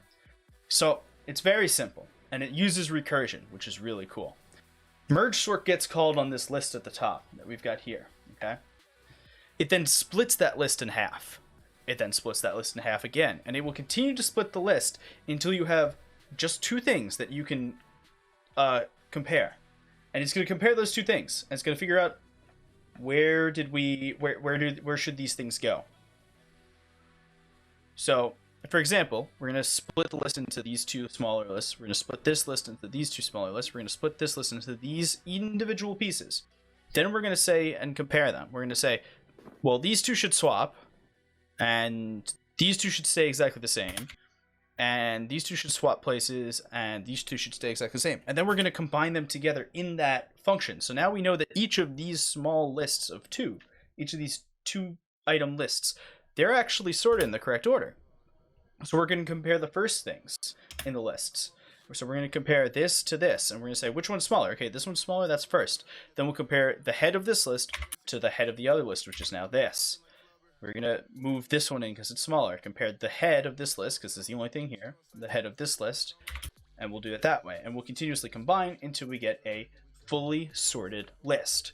So it's very simple, and it uses recursion, which is really cool. Merge sort gets called on this list at the top that we've got here. Okay? It then splits that list in half. It then splits that list in half again, and it will continue to split the list until you have just two things that you can compare. And it's going to compare those two things, and it's going to figure out where should these things go. So, for example, we're going to split the list into these two smaller lists. We're going to split this list into these two smaller lists. We're going to split this list into these individual pieces. Then we're going to say and compare them. We're going to say, well, these two should swap. And these two should stay exactly the same. And these two should swap places. And these two should stay exactly the same. And then we're going to combine them together in that function. So now we know that each of these small lists of two, each of these two item lists, they're actually sorted in the correct order. So we're going to compare the first things in the lists. So we're going to compare this to this. And we're going to say, which one's smaller? Okay, this one's smaller. That's first. Then we'll compare the head of this list to the head of the other list, which is now this. We're going to move this one in because it's smaller. Compare the head of this list, because it's the only thing here, the head of this list, and we'll do it that way. And we'll continuously combine until we get a fully sorted list.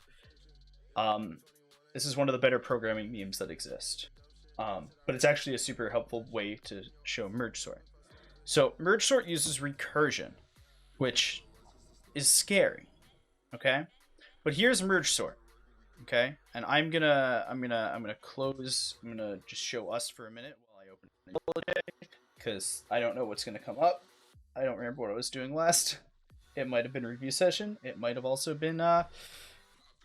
This is one of the better programming memes that exist. But it's actually a super helpful way to show merge sort. So merge sort uses recursion, which is scary. Okay? But here's merge sort. Okay, and I'm gonna close. I'm gonna just show us for a minute while I open it because I don't know what's gonna come up. I don't remember what I was doing last. It might have been a review session. It might have also been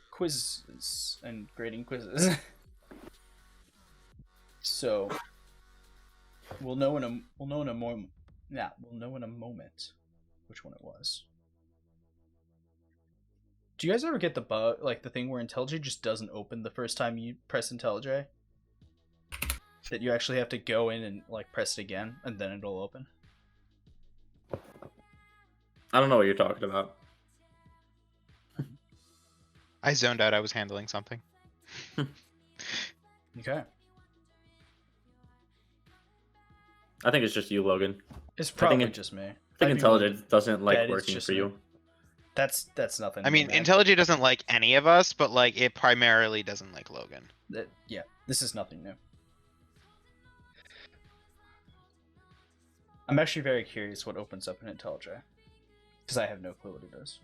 quizzes and grading quizzes. So we'll know in a moment which one it was. Do you guys ever get the bug, like the thing where IntelliJ just doesn't open the first time you press IntelliJ? That you actually have to go in and like press it again and then it'll open? I don't know what you're talking about. I zoned out. I was handling something. Okay. I think it's just you, Logan. It's probably it- just me. I think I'd be willing IntelliJ doesn't bet like it's working just for me. you. That's nothing. I mean, man. IntelliJ doesn't like any of us, but like it primarily doesn't like Logan. Yeah, this is nothing new. I'm actually very curious what opens up in IntelliJ, because I have no clue what it is.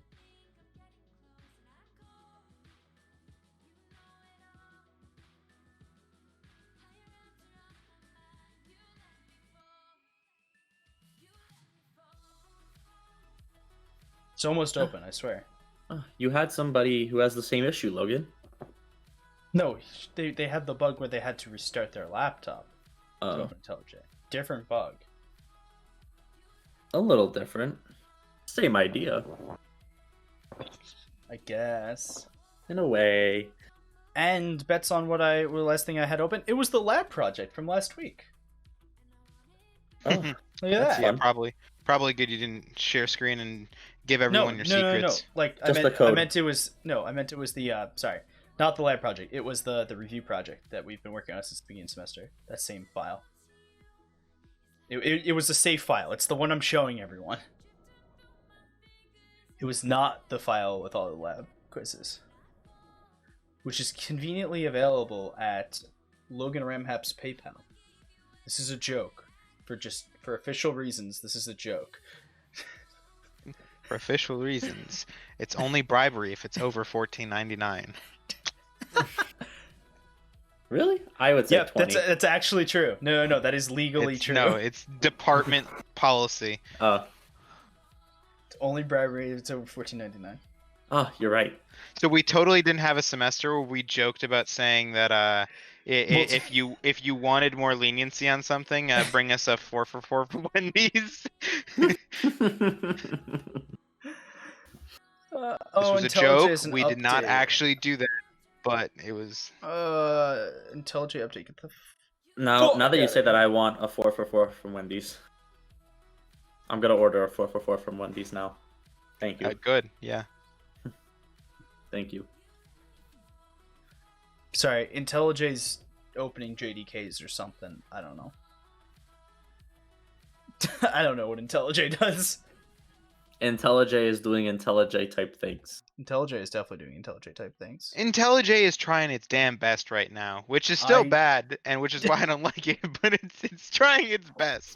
It's almost open, I swear. You had somebody who has the same issue, Logan. No, they had the bug where they had to restart their laptop to Oh, open IntelliJ. Different bug. a little different. Same idea, I guess. in a way. And bets on what the last thing I had open. It was the lab project from last week. Oh, Look at That's that. Yeah, fun. probably good you didn't share screen and give everyone your secrets. No. Like Just the I code. meant it was the sorry, not the lab project. It was the review project that we've been working on since the beginning of the semester. That same file. It was the save file. It's the one I'm showing everyone. It was not the file with all the lab quizzes, which is conveniently available at Logan Ramhap's PayPal. This is a joke. For official reasons, this is a joke. For official reasons, it's only bribery if it's over $14.99. Really? I would say Yep, 20. that's actually true. No, that is legally It's, true. no, it's department policy. It's only bribery if it's over $14.99. You're right. So we totally didn't have a semester where we joked about saying that if you wanted more leniency on something, bring us a 4 for 4 for Wendy's. This was a joke. We did not actually do that, but it was. IntelliJ update. Get the Now that you fuck say out that, of I want a 4 for 4 from Wendy's. I'm gonna order a 4 for 4 from Wendy's now. Thank you. Good, yeah. Thank you. Sorry, IntelliJ's opening JDKs or something. I don't know. I don't know what IntelliJ does. IntelliJ is doing IntelliJ type things. IntelliJ is definitely doing IntelliJ type things. IntelliJ is trying its damn best right now, which is still bad, and which is why I don't like it. But it's trying its best.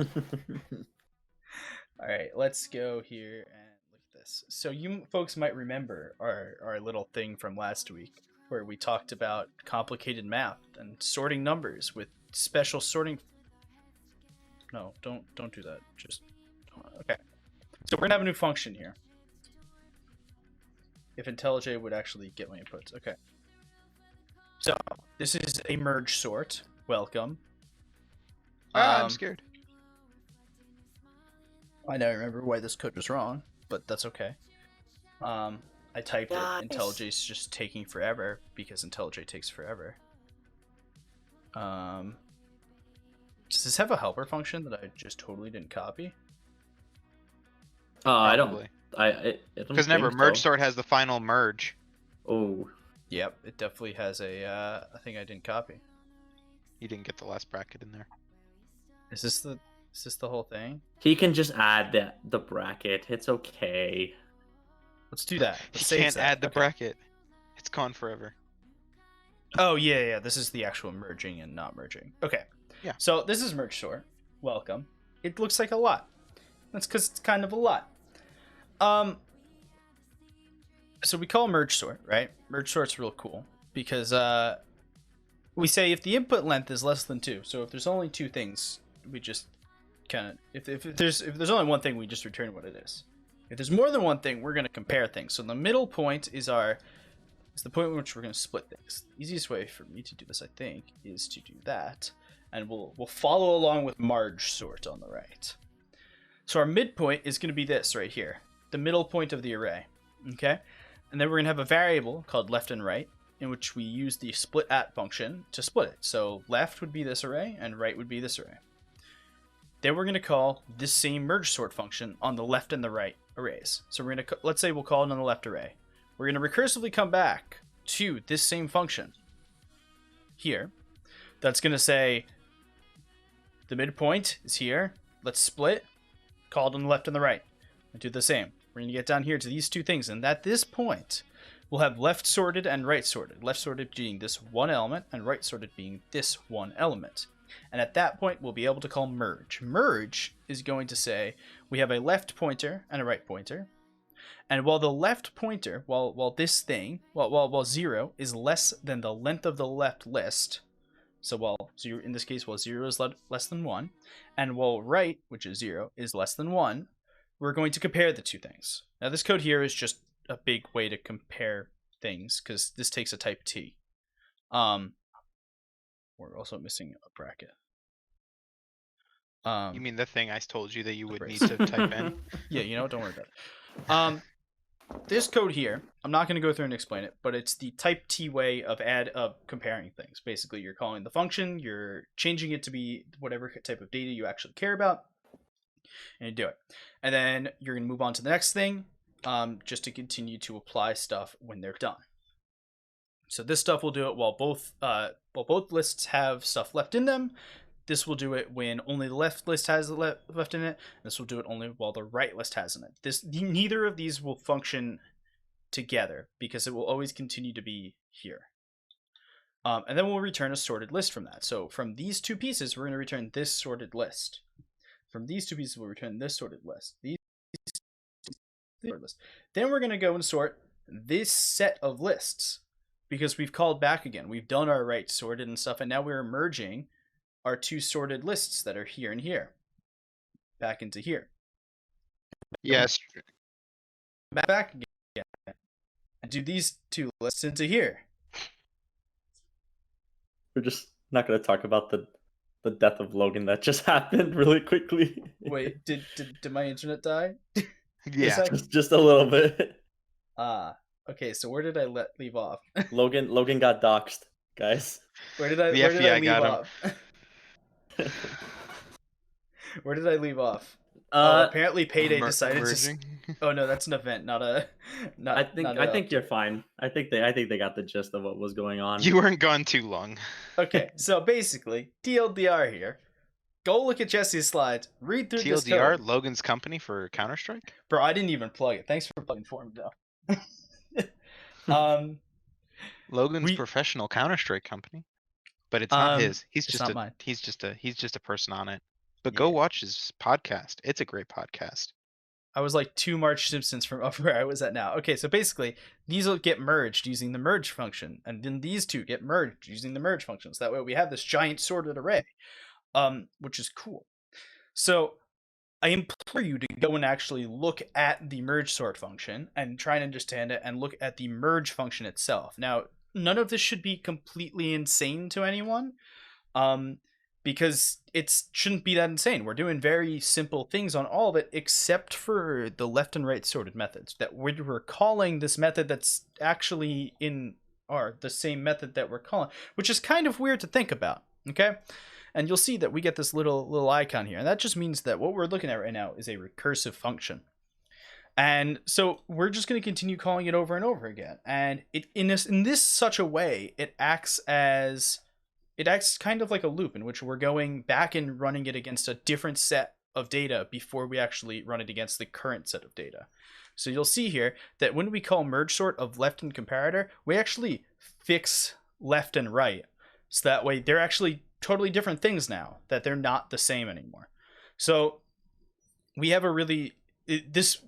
All right, let's go here and look at this. So you folks might remember our little thing from last week where we talked about complicated math and sorting numbers with special sorting. No, don't do that. Just okay. So we're gonna have a new function here. If IntelliJ would actually get my inputs. Okay. So this is a merge sort. Welcome. I'm scared. I now remember why this code was wrong, but that's okay. I typed it. IntelliJ's just taking forever because IntelliJ takes forever. Does this have a helper function that I just totally didn't copy? I don't. Probably. I Because remember, merge sort has the final merge. Oh, Yep, it definitely has a thing I didn't copy. You didn't get the last bracket in there. Is this the whole thing? he can just add the bracket. It's okay. Let's do that. You Let's save can't that. add the Okay. bracket. It's gone forever. Oh yeah. This is the actual merging and not merging. Okay. Yeah. So this is merge sort. Welcome. It looks like a lot. That's because it's kind of a lot. So we call merge sort, right? Merge sort's real cool because we say if the input length is less than 2. So if there's only 2 things, we just kind of if there's only one thing, we just return what it is. If there's more than one thing, we're going to compare things. So the middle point is the point in which we're going to split things. The easiest way for me to do this, I think, is to do that, and we'll follow along with marge sort on the right. So our midpoint is going to be this right here, the middle point of the array, okay? And then we're going to have a variable called left and right, in which we use the split at function to split it. So left would be this array, and right would be this array. Then we're going to call this same merge sort function on the left and the right arrays. So we're going to, let's say we'll call it on the left array. We're going to recursively come back to this same function here that's going to say the midpoint is here. Let's split, call it on the left and the right, and do the same. We're going to get down here to these two things, and at this point, we'll have left sorted and right sorted. Left sorted being this one element, and right sorted being this one element. And at that point, we'll be able to call merge. Merge is going to say we have a left pointer and a right pointer. And while the left pointer, while 0 is less than the length of the left list, so while 0, in this case, while 0 is less than 1, and while right, which is 0, is less than 1, we're going to compare the two things. Now this code here is just a big way to compare things, because this takes a type T. We're also missing a bracket. You mean the thing I told you that you would need brace. to type in? Yeah, you know what? Don't worry about it. This code here, I'm not going to go through and explain it, but it's the type T way of comparing things. Basically, you're calling the function, you're changing it to be whatever type of data you actually care about, and you do it. And then you're going to move on to the next thing, just to continue to apply stuff when they're done. So this stuff will do it while both lists have stuff left in them. This will do it when only the left list has left in it. This will do it only while the right list has in it. Neither of these will function together because it will always continue to be here. And then we'll return a sorted list from that. So from these two pieces, we're going to return this sorted list. From these two pieces, we'll return this sorted list. Then we're going to go and sort this set of lists because we've called back again. We've done our right sorted and stuff, and now we're merging our two sorted lists that are here and here back into here. Yes. Back again. And do these two lists into here. We're just not going to talk about the death of Logan that just happened really quickly. Wait, did my internet die? Yeah. Just a little bit. Okay, so where did I leave off? Logan got doxxed, guys. Where did I leave off? Where did I leave off? Apparently Payday decided to. Oh no, that's an event, not a. I think you're fine. I think they got the gist of what was going on. You weren't gone too long. Okay, so basically, TLDR here. Go look at Jesse's slides. Read through this code. TLDR, Logan's company for Counter-Strike. Bro, I didn't even plug it. Thanks for plugging for him, though. Logan's professional Counter-Strike company, but it's not his. He's just mine. He's just a person on it. But go watch his podcast. It's a great podcast. I was like 2 March Simpsons from up where I was at now. Okay, so basically, these will get merged using the merge function, and then these two get merged using the merge function. So that way we have this giant sorted array, which is cool. So I implore you to go and actually look at the merge sort function and try and understand it and look at the merge function itself. Now, none of this should be completely insane to anyone, because it shouldn't be that insane. We're doing very simple things on all of it, except for the left and right sorted methods. That we're calling this method that's actually the same method that we're calling, which is kind of weird to think about, okay? And you'll see that we get this little icon here, and that just means that what we're looking at right now is a recursive function. And so we're just going to continue calling it over and over again. And in this such a way, it acts kind of like a loop in which we're going back and running it against a different set of data before we actually run it against the current set of data. So you'll see here that when we call merge sort of left and comparator, we actually fix left and right. So that way they're actually totally different things now, that they're not the same anymore. So we have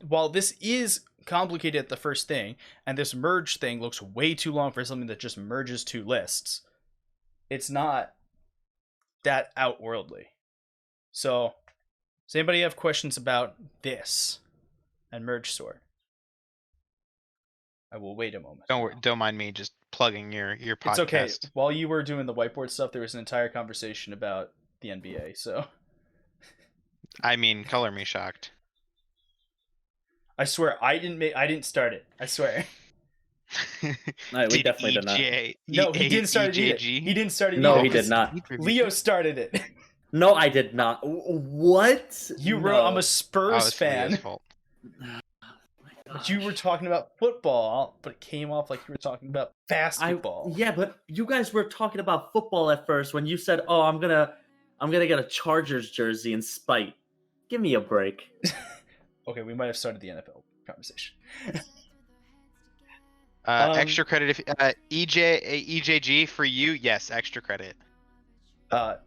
while this is complicated at the first thing, and this merge thing looks way too long for something that just merges two lists, it's not that outworldly. So does anybody have questions about this and merge sort? I will wait a moment. Don't mind me just plugging your podcast. It's okay. While you were doing the whiteboard stuff, there was an entire conversation about the NBA. So, I mean, color me shocked. I swear, I didn't start it. I swear. No, we definitely did not. No, he didn't start it either. He didn't start it either. No, he did not. Leo started it. No, I did not. What? You wrote, I'm a Spurs fan. Fault. Oh my But you were talking about football, but it came off like you were talking about basketball. Yeah, but you guys were talking about football at first when you said, "Oh, I'm gonna get a Chargers jersey in spite." Give me a break. Okay, we might have started the NFL conversation. Extra credit if EJG for you. Yes, extra credit. So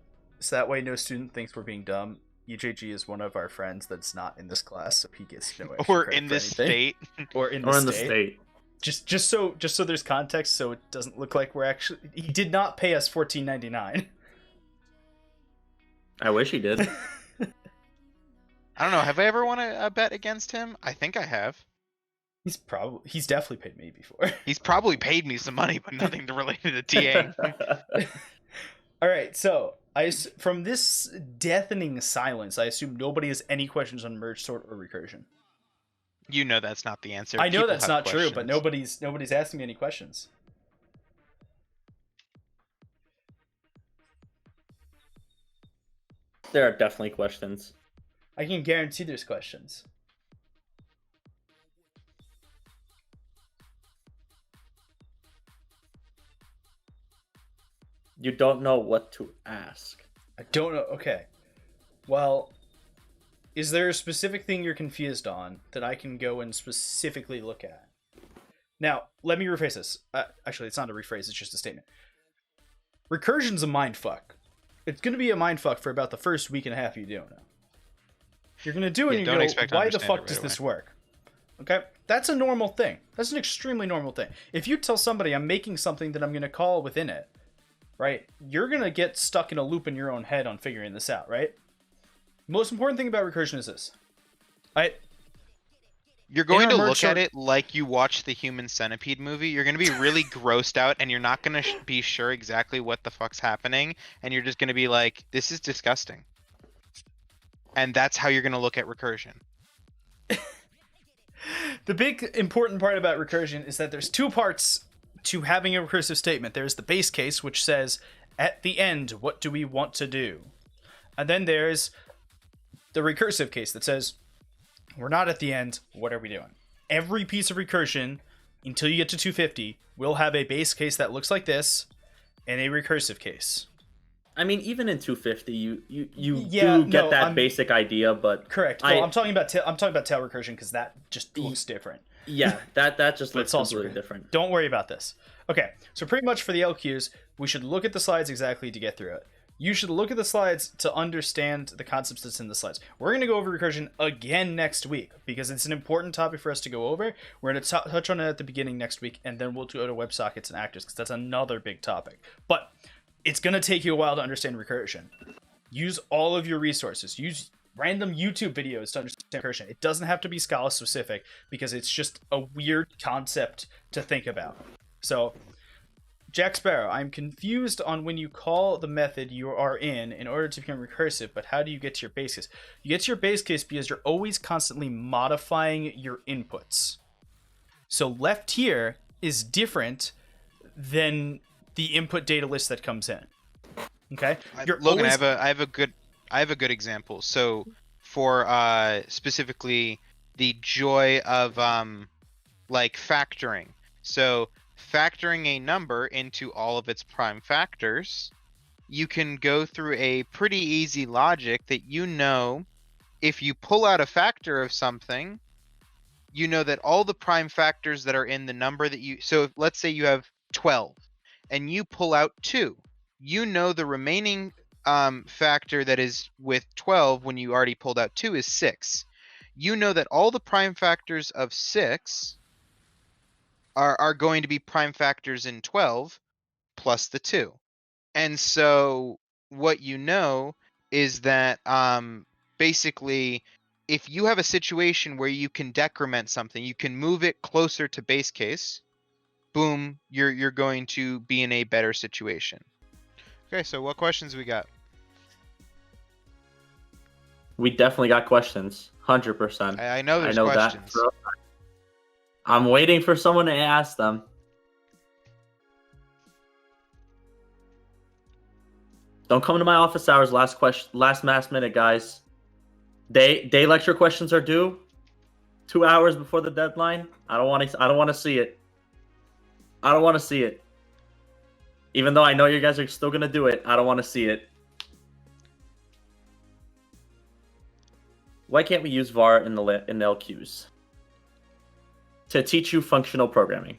that way no student thinks we're being dumb. EJG is one of our friends that's not in this class, so he gets no extra Or credit in for this anything. state. Or in the state. Just so there's context, so it doesn't look like we're actually. He did not pay us $14.99. I wish he did. I don't know. Have I ever won a bet against him? I think I have. He's definitely paid me before. He's probably paid me some money, but nothing related to TA. All right, so from this deafening silence, I assume nobody has any questions on merge, sort, or recursion. You know that's not the answer. I know People that's have not questions. true, but nobody's asking me any questions. There are definitely questions. I can guarantee there's questions. You don't know what to ask. I don't know. Okay. Well, is there a specific thing you're confused on that I can go and specifically look at? Now, let me rephrase this. Actually, it's not a rephrase, it's just a statement. Recursion's a mindfuck. It's going to be a mindfuck for about the first week and a half you do it. You're going to do it and you don't go, expect to why the understand fuck it does right this away. work? Okay? That's a normal thing. That's an extremely normal thing. If you tell somebody I'm making something that I'm going to call within it, right, you're going to get stuck in a loop in your own head on figuring this out, right? Most important thing about recursion is this. You're going to merge look at sort- it like you watch the Human Centipede movie. You're going to be really grossed out, and you're not going to be sure exactly what the fuck's happening, and you're just going to be like, this is disgusting. And that's how you're going to look at recursion. The big important part about recursion is that there's two parts to having a recursive statement. There's the base case, which says, at the end, what do we want to do? And then there's the recursive case that says, we're not at the end, what are we doing? Every piece of recursion, until you get to 250, will have a base case that looks like this, and a recursive case. I mean, even in 250, you get that basic idea, but correct. Well, I'm talking about tail recursion because that just looks different. Yeah, that just looks completely different. Don't worry about this. Okay, so pretty much for the LQs, we should look at the slides exactly to get through it. You should look at the slides to understand the concepts that's in the slides. We're going to go over recursion again next week because it's an important topic for us to go over. We're going to touch on it at the beginning next week, and then we'll go to WebSockets and actors because that's another big topic. But it's going to take you a while to understand recursion. Use all of your resources. Use random YouTube videos to understand recursion. It doesn't have to be Scala specific because it's just a weird concept to think about. So, Jack Sparrow, I'm confused on when you call the method you are in order to become recursive, but how do you get to your base case? You get to your base case because you're always constantly modifying your inputs. So left here is different than the input data list that comes in. Okay? Logan, I have a good example. So for specifically the joy of like factoring. So factoring a number into all of its prime factors, you can go through a pretty easy logic that if you pull out a factor of something, you know that all the prime factors that are in the number that so let's say you have 12 and you pull out 2, you know the remaining factor that is with 12 when you already pulled out 2 is 6. You know that all the prime factors of 6 are going to be prime factors in 12 plus the 2. And so what you know is that basically if you have a situation where you can decrement something, you can move it closer to base case, boom, you're going to be in a better situation. Okay, so what questions we got? We definitely got questions. 100%. I know there's questions. That. I'm waiting for someone to ask them. Don't come to my office hours last minute, guys. Day lecture questions are due 2 hours before the deadline. I don't want to see it. I don't want to see it. Even though I know you guys are still gonna do it, I don't want to see it. Why can't we use VAR in the LQs to teach you functional programming?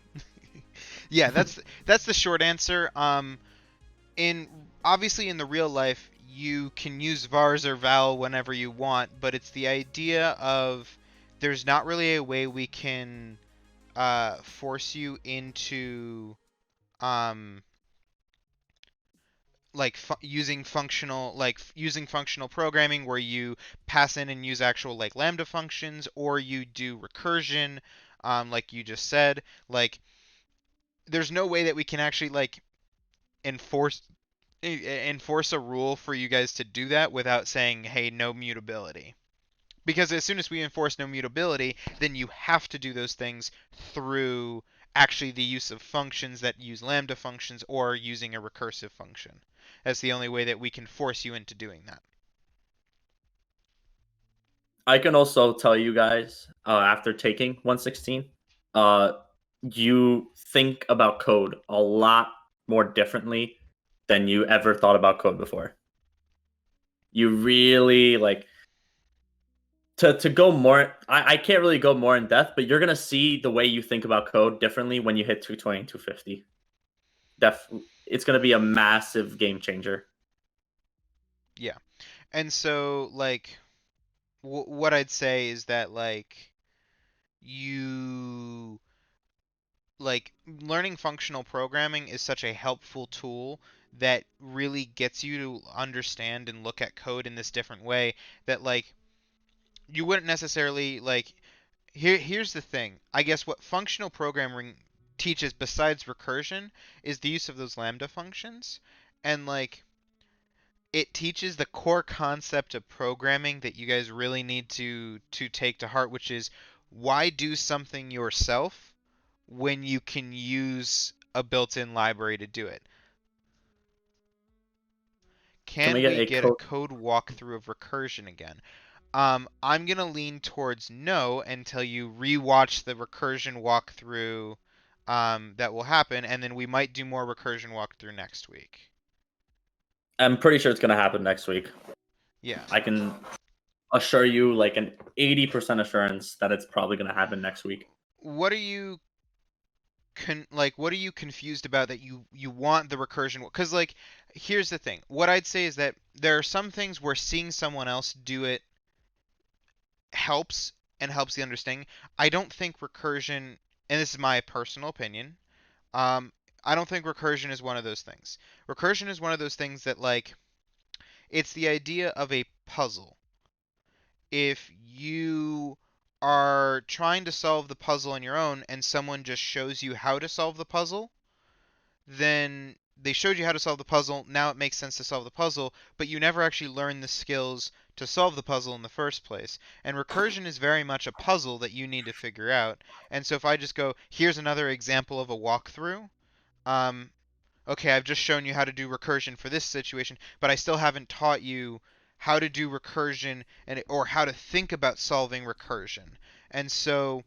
Yeah, that's the short answer. Obviously in the real life, you can use vars or val whenever you want, but it's the idea of there's not really a way we can force you into using functional programming where you pass in and use actual like lambda functions, or you do recursion, like you just said. Like, there's no way that we can actually like enforce a rule for you guys to do that without saying, hey, no mutability. Because as soon as we enforce no mutability, then you have to do those things through actually the use of functions that use lambda functions or using a recursive function. That's the only way that we can force you into doing that. I can also tell you guys, after taking 116, you think about code a lot more differently than you ever thought about code before. You really like to go more. I can't really go more in depth, but you're gonna see the way you think about code differently when you hit 220 and 250. It's gonna be a massive game changer. Yeah. And so like what I'd say is that like you like learning functional programming is such a helpful tool that really gets you to understand and look at code in this different way that like you wouldn't necessarily like here's the thing. I guess what functional programming teaches besides recursion is the use of those lambda functions, and like it teaches the core concept of programming that you guys really need to take to heart, which is why do something yourself when you can use a built-in library to do it. Can we get a code walkthrough of recursion again? I'm going to lean towards no until you rewatch the recursion walkthrough that will happen, and then we might do more recursion walkthrough next week. I'm pretty sure it's going to happen next week. Yeah. I can assure you like an 80% assurance that it's probably going to happen next week. What are you what are you confused about that you want the recursion? Because like here's the thing. What I'd say is that there are some things where seeing someone else do it helps the understanding. I don't think recursion, and this is my personal opinion, I don't think recursion is one of those things. Recursion is one of those things that like it's the idea of a puzzle. If you are trying to solve the puzzle on your own and someone just shows you how to solve the puzzle, then they showed you how to solve the puzzle, now it makes sense to solve the puzzle, but you never actually learn the skills to solve the puzzle in the first place. And recursion is very much a puzzle that you need to figure out. And so if I just go, here's another example of a walkthrough, okay, I've just shown you how to do recursion for this situation, but I still haven't taught you how to do recursion or how to think about solving recursion. And so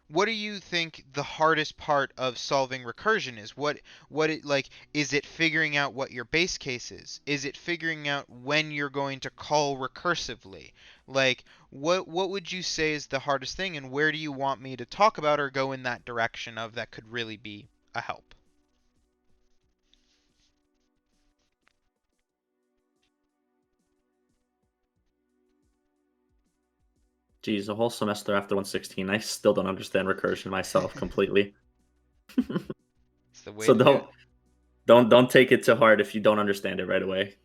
what do you think the hardest part of solving recursion is? What it like is it figuring out what your base case is? Is it figuring out when you're going to call recursively? Like what would you say is the hardest thing, and where do you want me to talk about or go in that direction of that could really be a help? Geez, a whole semester after 116, I still don't understand recursion myself completely. It's the way So to don't take it to heart if you don't understand it right away.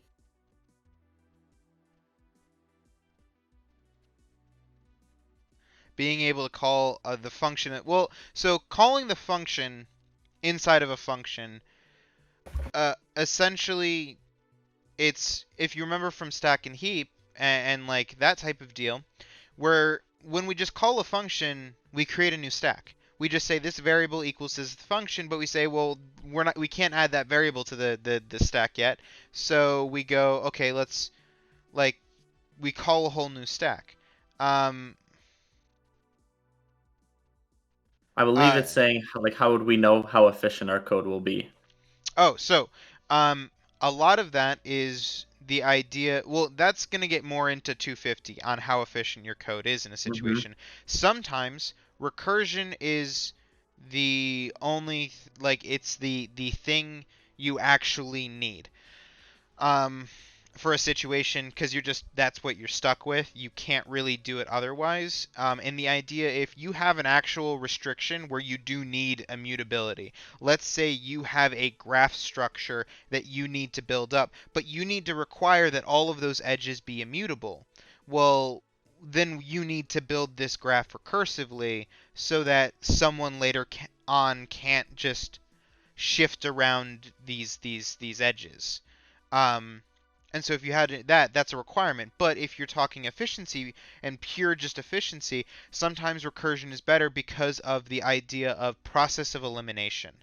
being able to call the function. Well, so calling the function inside of a function, essentially, it's if you remember from stack and heap and like that type of deal, where when we just call a function, we create a new stack. We just say this variable equals this function, but we say, well, we can't add that variable to the stack yet. So we go, okay, let's like we call a whole new stack. I believe it's saying like how would we know how efficient our code will be? Oh, so a lot of that is the idea. Well, that's going to get more into 250 on how efficient your code is in a situation. Sometimes recursion is the only like it's the thing you actually need. Um, for a situation because that's what you're stuck with. You can't really do it otherwise. And the idea, if you have an actual restriction where you do need immutability, let's say you have a graph structure that you need to build up, but you need to require that all of those edges be immutable. Well, then you need to build this graph recursively so that someone later on can't just shift around these edges. Um, and so if you had that, that's a requirement. But if you're talking efficiency and pure just efficiency, sometimes recursion is better because of the idea of process of elimination.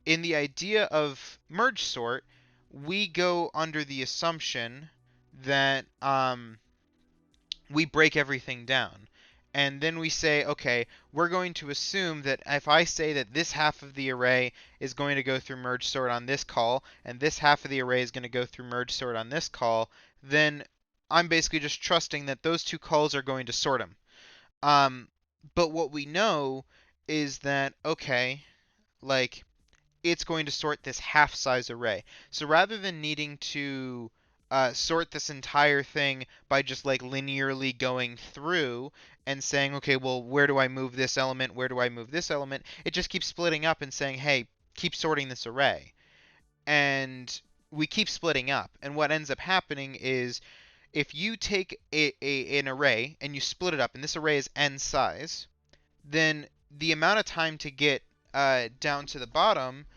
In the idea of merge sort, we go under the assumption that we break everything down. And then we say, okay, we're going to assume that if I say that this half of the array is going to go through merge sort on this call, and this half of the array is going to go through merge sort on this call, then I'm basically just trusting that those two calls are going to sort them. But what we know is that, okay, like, it's going to sort this half-size array. So rather than needing to sort this entire thing by just like linearly going through and saying, okay, well, where do I move this element? Where do I move this element? It just keeps splitting up and saying, hey, keep sorting this array. And we keep splitting up. And what ends up happening is if you take an array and you split it up, and this array is n size, then the amount of time to get down to the bottom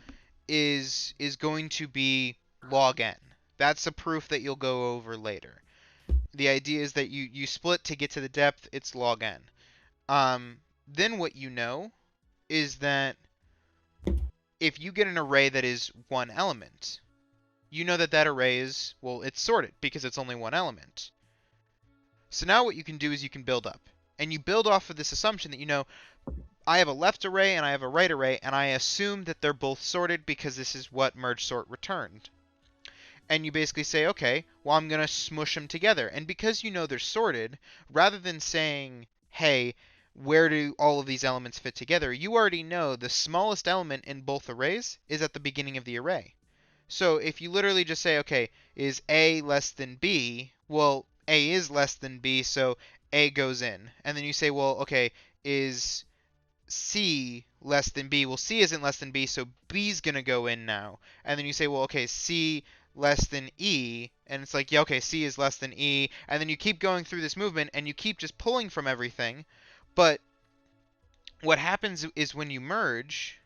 is going to be log n. That's a proof that you'll go over later. The idea is that you split to get to the depth, it's log n. Then what you know is that if you get an array that is one element, you know that that array is, well, it's sorted because it's only one element. So now what you can do is you can build up. And you build off of this assumption that, you know, I have a left array and I have a right array, and I assume that they're both sorted because this is what merge sort returned. And you basically say, okay, well, I'm going to smush them together. And because you know they're sorted, rather than saying, hey, where do all of these elements fit together, you already know the smallest element in both arrays is at the beginning of the array. So if you literally just say, okay, is A less than B? Well, A is less than B, so A goes in. And then you say, well, okay, is C less than B? Well, C isn't less than B, so B's going to go in now. And then you say, well, okay, C less than E, and it's like, yeah, okay, C is less than E, and then you keep going through this movement, and you keep just pulling from everything, but what happens is when you merge,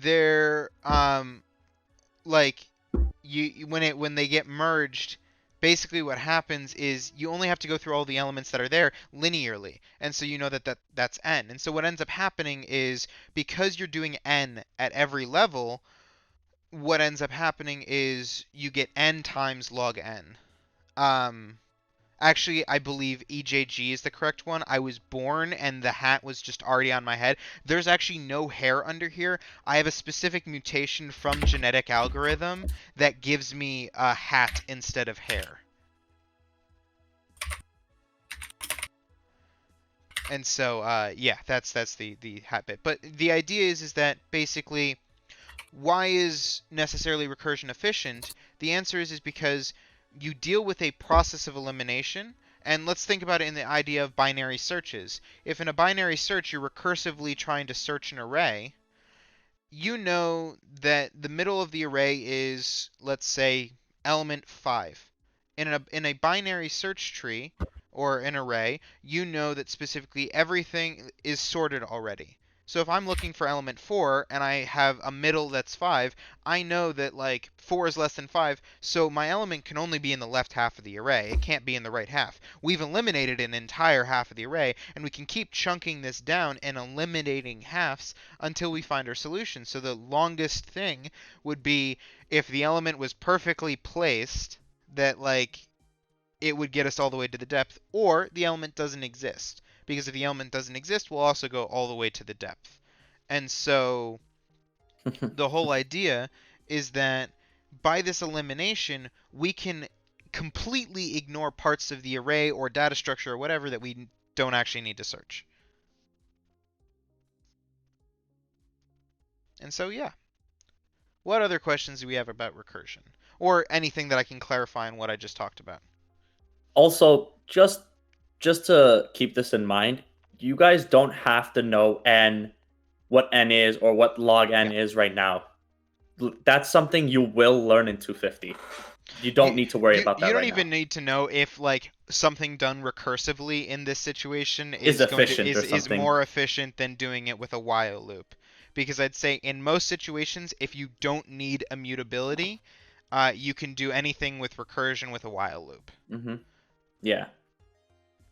they're, like, when they get merged, basically what happens is you only have to go through all the elements that are there linearly, and so you know that's n. And so what ends up happening is because you're doing n at every level, what ends up happening is you get n times log n. Actually, I believe EJG is the correct one. I was born and the hat was just already on my head. There's actually no hair under here. I have a specific mutation from genetic algorithm that gives me a hat instead of hair. And so, yeah, that's the hat bit. But the idea is that basically, why is necessarily recursion efficient? The answer is because you deal with a process of elimination, and let's think about it in the idea of binary searches. If in a binary search you're recursively trying to search an array, you know that the middle of the array is, let's say, element 5. In a binary search tree, or an array, you know that specifically everything is sorted already. So if I'm looking for element 4 and I have a middle that's 5, I know that like 4 is less than 5, so my element can only be in the left half of the array. It can't be in the right half. We've eliminated an entire half of the array, and we can keep chunking this down and eliminating halves until we find our solution. So the longest thing would be if the element was perfectly placed, that like it would get us all the way to the depth, or the element doesn't exist. because if the element doesn't exist, we'll also go all the way to the depth. And so the whole idea is that by this elimination, we can completely ignore parts of the array or data structure or whatever that we don't actually need to search. And so, yeah. What other questions do we have about recursion? Or anything that I can clarify on what I just talked about? Also, just to keep this in mind, you guys don't have to know n, what n is or what log n is right now. That's something you will learn in 250. You don't need to worry about that You don't right even now. need to know if like something done recursively in this situation Is efficient or is something. more efficient than doing it with a while loop. Because I'd say in most situations, if you don't need immutability, you can do anything with recursion with a while loop. Mm-hmm. Yeah.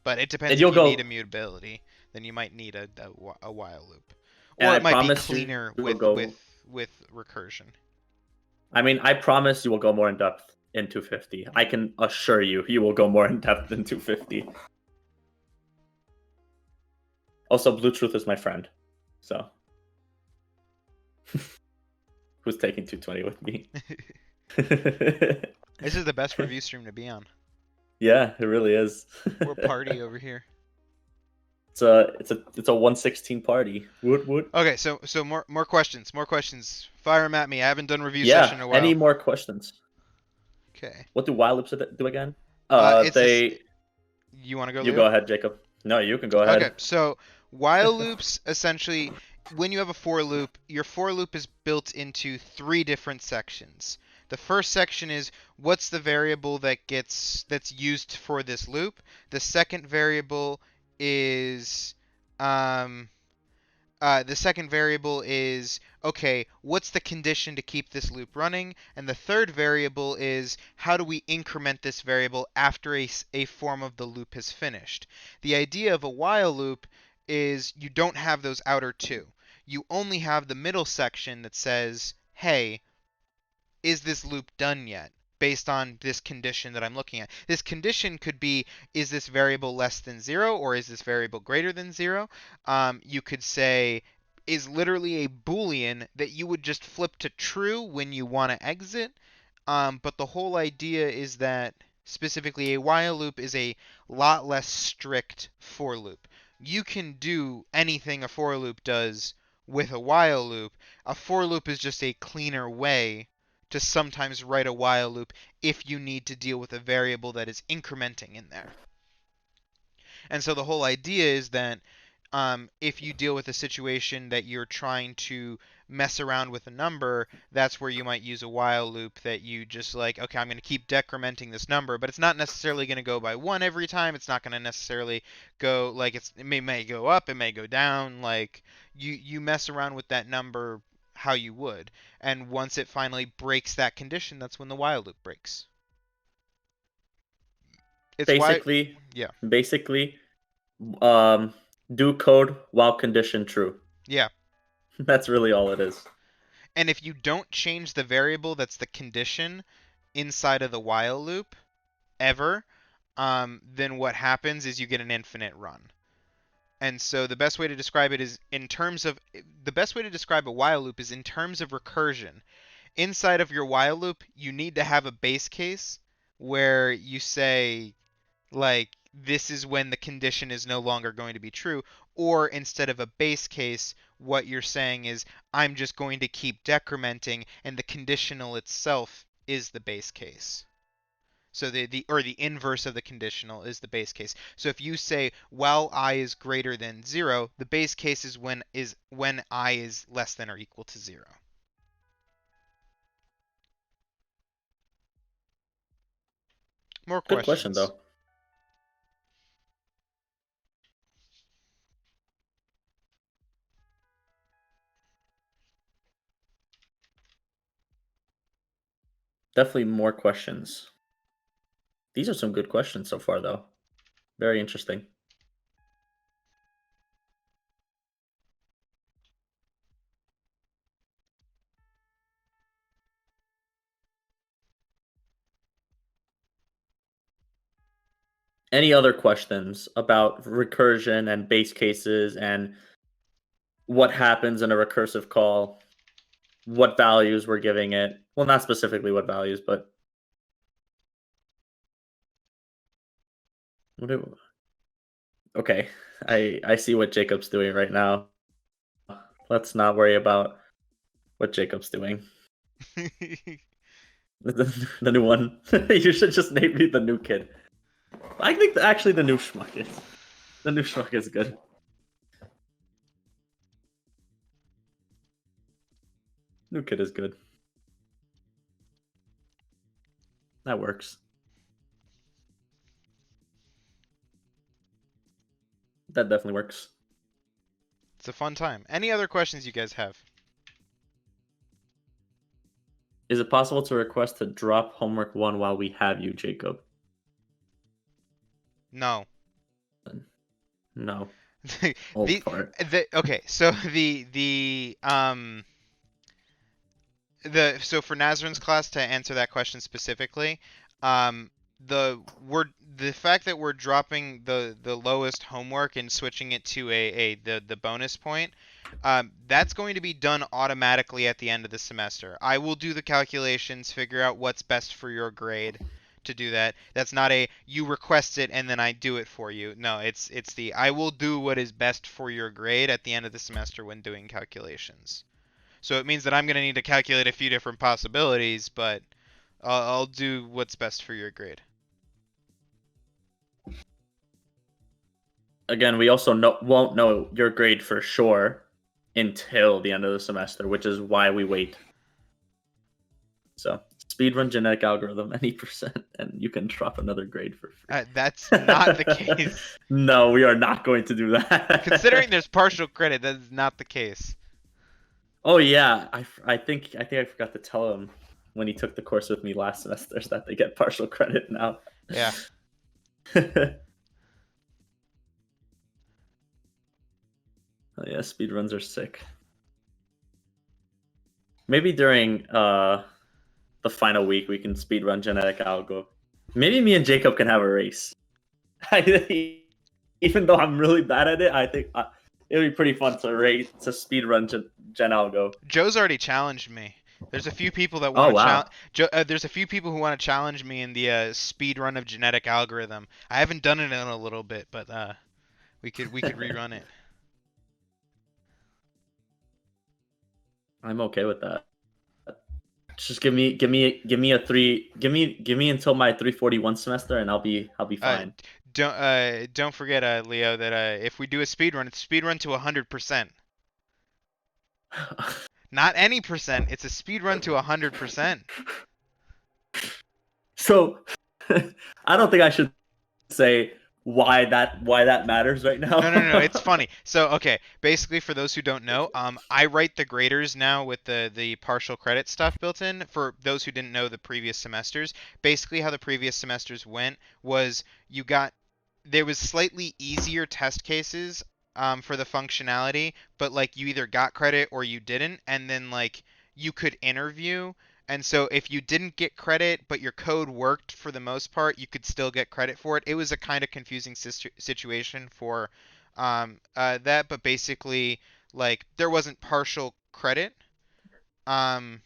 But it depends And if you'll you need go. immutability, then you might need a while loop, And or I it might be promise you cleaner will go. with recursion. I mean, I promise you will go more in depth in 250. I can assure you, you will go more in depth in 250. Also, Blue Truth is my friend, so who's taking 220 with me? This is the best review stream to be on. Yeah, it really is. We're party over here. It's a 116 party. Woot. Okay, so more questions. Fire them at me. I haven't done review session in Yeah. a while. Any more questions? Okay. What do while loops do again? It's They. this. You want to go, You Leo? go ahead, Jacob. No, you can go ahead. Okay, so while loops essentially, when you have a for loop, your for loop is built into 3 different sections. The first section is what's the variable that's used for this loop. The second variable is okay, what's the condition to keep this loop running? And the third variable is how do we increment this variable after a form of the loop has finished? The idea of a while loop is you don't have those outer 2. You only have the middle section that says, hey, is this loop done yet? Based on this condition that I'm looking at. This condition could be, is this variable less than 0 or is this variable greater than 0? You could say, is literally a Boolean that you would just flip to true when you want to exit. But the whole idea is that specifically a while loop is a lot less strict for loop. You can do anything a for loop does with a while loop. A for loop is just a cleaner way to sometimes write a while loop if you need to deal with a variable that is incrementing in there. And so the whole idea is that if you deal with a situation that you're trying to mess around with a number, that's where you might use a while loop that you just like, okay, I'm going to keep decrementing this number, but it's not necessarily going to go by 1 every time. It's not going to necessarily go like it may go up, it may go down. Like you mess around with that number how you would. And once it finally breaks that condition, that's when the while loop breaks. It's basically, yeah. Basically, do code while condition true. Yeah. That's really all it is. And if you don't change the variable that's the condition inside of the while loop ever, then what happens is you get an infinite run. And so the best way to describe it is the best way to describe a while loop is in terms of recursion. Inside of your while loop, you need to have a base case where you say, like, this is when the condition is no longer going to be true. Or instead of a base case, what you're saying is, I'm just going to keep decrementing, and the conditional itself is the base case. So the inverse of the conditional is the base case. So if you say while I is greater than 0, the base case is when I is less than or equal to 0. More questions. Good question though. Definitely more questions. These are some good questions so far though. Very interesting. any other questions about recursion and base cases and what happens in a recursive call, what values we're giving it. Well, not specifically what values, but okay. I see what Jacob's doing right now. Let's not worry about what Jacob's doing. The new one. You should just name me the new kid. I think actually the new schmuck is good. New kid is good. That works. That definitely works. It's a fun time. Any other questions you guys have? Is it possible to request to drop homework 1 while we have you, Jacob? No. No. Okay, so so for Nazaryn's class, to answer that question specifically, the fact that we're dropping the lowest homework and switching it to the bonus point, that's going to be done automatically at the end of the semester. I will do the calculations, figure out what's best for your grade to do that. That's not a you request it and then I do it for you. No, it's the I will do what is best for your grade at the end of the semester when doing calculations. So it means that I'm going to need to calculate a few different possibilities, but I'll do what's best for your grade. Again, we also won't know your grade for sure until the end of the semester, which is why we wait. So, speedrun genetic algorithm any percent, and you can drop another grade for free. That's not the case. No, we are not going to do that. Considering there's partial credit, that is not the case. Oh yeah, I think I forgot to tell him when he took the course with me last semester that they get partial credit now. Yeah. Oh yeah, speedruns are sick. Maybe during the final week we can speedrun genetic algo. Maybe me and Jacob can have a race. Even though I'm really bad at it, I think it would be pretty fun to speedrun gen algo. Joe's already challenged me. There's a few people that want there's a few people who want to challenge me in the speed run of genetic algorithm. I haven't done it in a little bit, but we could rerun it. I'm okay with that. Just give me until my 341 semester, and I'll be fine. Don't forget, Leo, that if we do a speed run, it's speed run to 100%. Not any percent. It's a speed run to 100%. So, I don't think I should say why that matters right now. No. It's funny. So, okay. Basically, for those who don't know, I write the graders now with the partial credit stuff built in. For those who didn't know the previous semesters, basically how the previous semesters went was there was slightly easier test cases for the functionality, but like you either got credit or you didn't, and then like you could interview. And so if you didn't get credit, but your code worked for the most part, you could still get credit for it. It was a kind of confusing situation for that, but basically, like, there wasn't partial credit. And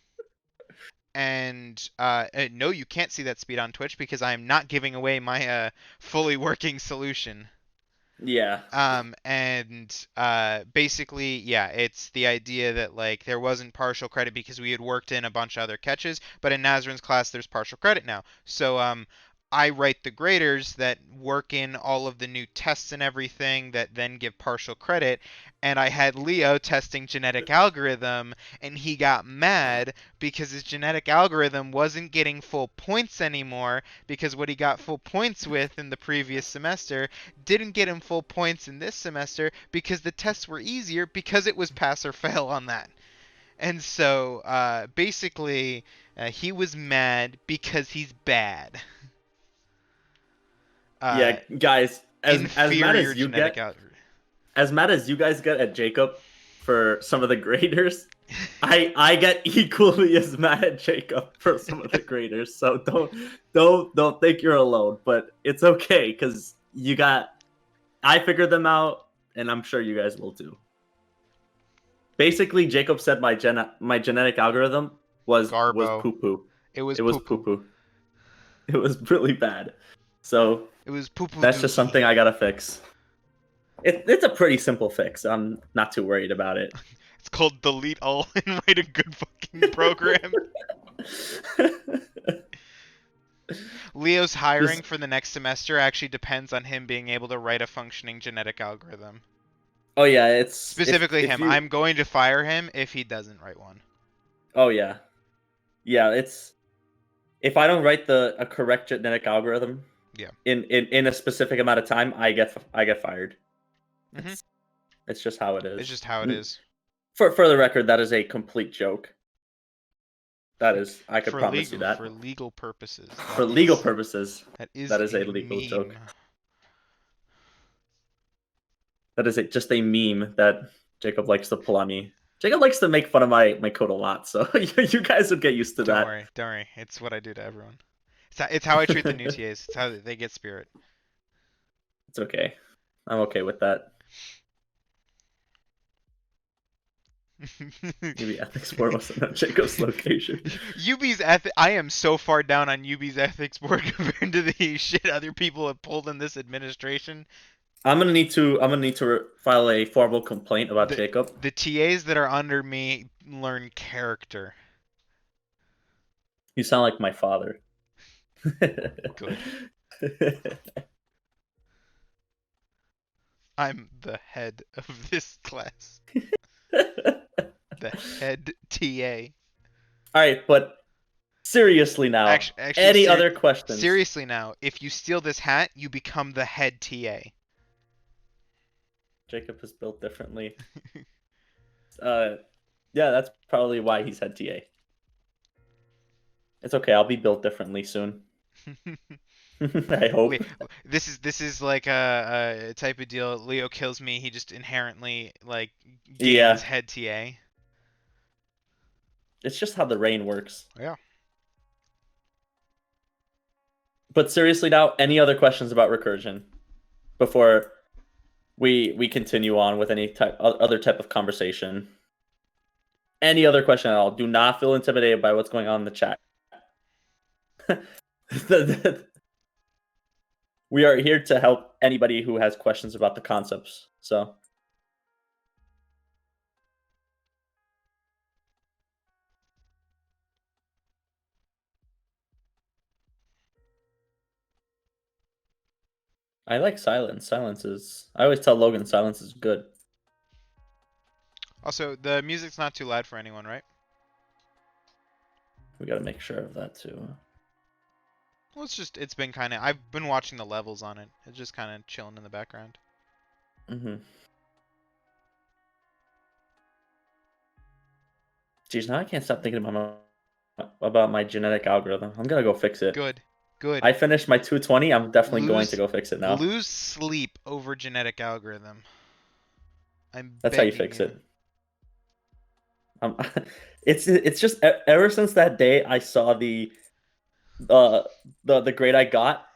no, you can't see that speed on Twitch because I am not giving away my fully working solution. Yeah. Basically, yeah, it's the idea that like there wasn't partial credit because we had worked in a bunch of other catches, but in Nazaryn's class there's partial credit now. So I write the graders that work in all of the new tests and everything that then give partial credit, and I had Leo testing genetic algorithm, and he got mad because his genetic algorithm wasn't getting full points anymore because what he got full points with in the previous semester didn't get him full points in this semester because the tests were easier because it was pass or fail on that. And so basically he was mad because he's bad. Yeah, guys, as mad as you genetic get, as mad as you guys get at Jacob for some of the graders, I get equally as mad at Jacob for some of the graders. So don't think you're alone. But it's okay because I figured them out, and I'm sure you guys will too. Basically, Jacob said my genetic algorithm was Garbo. poo poo. It was poo poo. It was really bad. So It was poo poo. that's just something I gotta fix. It's a pretty simple fix. I'm not too worried about it. It's called delete all and write a good fucking program. Leo's hiring for the next semester actually depends on him being able to write a functioning genetic algorithm. Oh yeah, it's Specifically him. I'm going to fire him if he doesn't write one. Oh yeah, yeah. It's if I don't write a correct genetic algorithm, yeah, in a specific amount of time, I get fired. Mm-hmm. It's just how it is. It's just how it is. For the record, that is a complete joke. That is, I could promise you that. For legal purposes. For legal purposes, that is a legal joke. That is just a meme that Jacob likes to pull on me. Jacob likes to make fun of my code a lot, so you guys would get used to that. Don't worry. It's what I do to everyone. It's how I treat the new TAs. It's how they get spirit. It's okay. I'm okay with that. Maybe ethics board wasn't on Jacob's location. UB's I am so far down on UB's ethics board compared to the shit other people have pulled in this administration. I'm gonna need to file a formal complaint about Jacob. The TAs that are under me learn character. You sound like my father. Good. I'm the head of this class. The head TA. All right, but seriously now, any other questions? Seriously now, if you steal this hat, you become the head TA. Jacob is built differently. Yeah, that's probably why he's head TA. It's okay, I'll be built differently soon. I hope. This is like a type of deal. Leo kills me, he just inherently like gains head TA. It's just how the rain works. Yeah. But seriously now, any other questions about recursion before we continue on with any other type of conversation? Any other question at all? Do not feel intimidated by what's going on in the chat. We are here to help anybody who has questions about the concepts. So I like silence. Silence is... I always tell Logan silence is good. Also, the music's not too loud for anyone, right? We gotta make sure of that too. Well, it's been kind of... I've been watching the levels on it. It's just kind of chilling in the background. Mm-hmm. Jeez, now I can't stop thinking about my genetic algorithm. I'm gonna go fix it. Good. I finished my 220. I'm definitely going to go fix it now. Lose sleep over genetic algorithm. That's how you fix it. It's just ever since that day I saw the grade I got,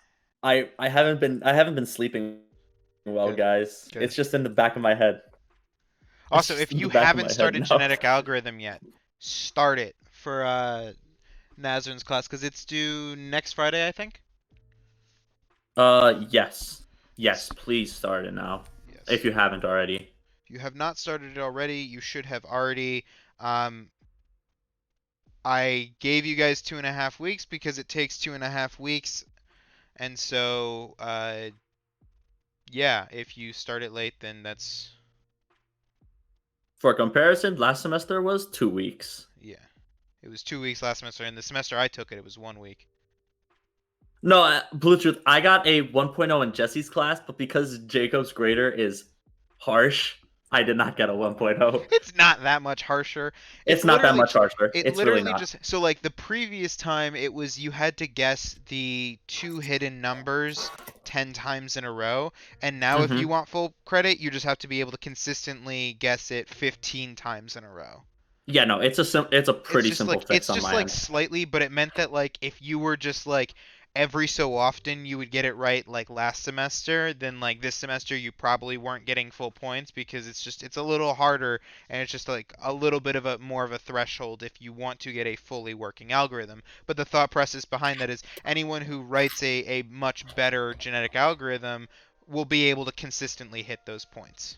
I haven't been sleeping well, Good. guys. Good. It's just in the back of my head. Also, if you haven't started genetic algorithm yet, start it for Nazaryn's class, because it's due next Friday, I think. Yes, please start it now. Yes. If you haven't already. If you have not started it already, you should have already. I gave you guys 2.5 weeks because it takes 2.5 weeks, and so yeah, if you start it late, then that's... For comparison, last semester was 2 weeks. Yeah. It was 2 weeks last semester, and the semester I took it was 1 week. No, Bluetooth, I got a 1.0 in Jesse's class, but because Jacob's grader is harsh, I did not get a 1.0. It's not that much harsher. It's not that much harsher. It It's really literally not. just so like the previous time it was you had to guess the 2 hidden numbers 10 times in a row, and now if you want full credit, you just have to be able to consistently guess it 15 times in a row. Yeah, no, it's a pretty simple fix it's on just my like end. slightly, but it meant that like if you were just like every so often you would get it right like last semester, then like this semester you probably weren't getting full points because it's a little harder, and it's just like a little bit of a more of a threshold if you want to get a fully working algorithm. But the thought process behind that is anyone who writes a much better genetic algorithm will be able to consistently hit those points.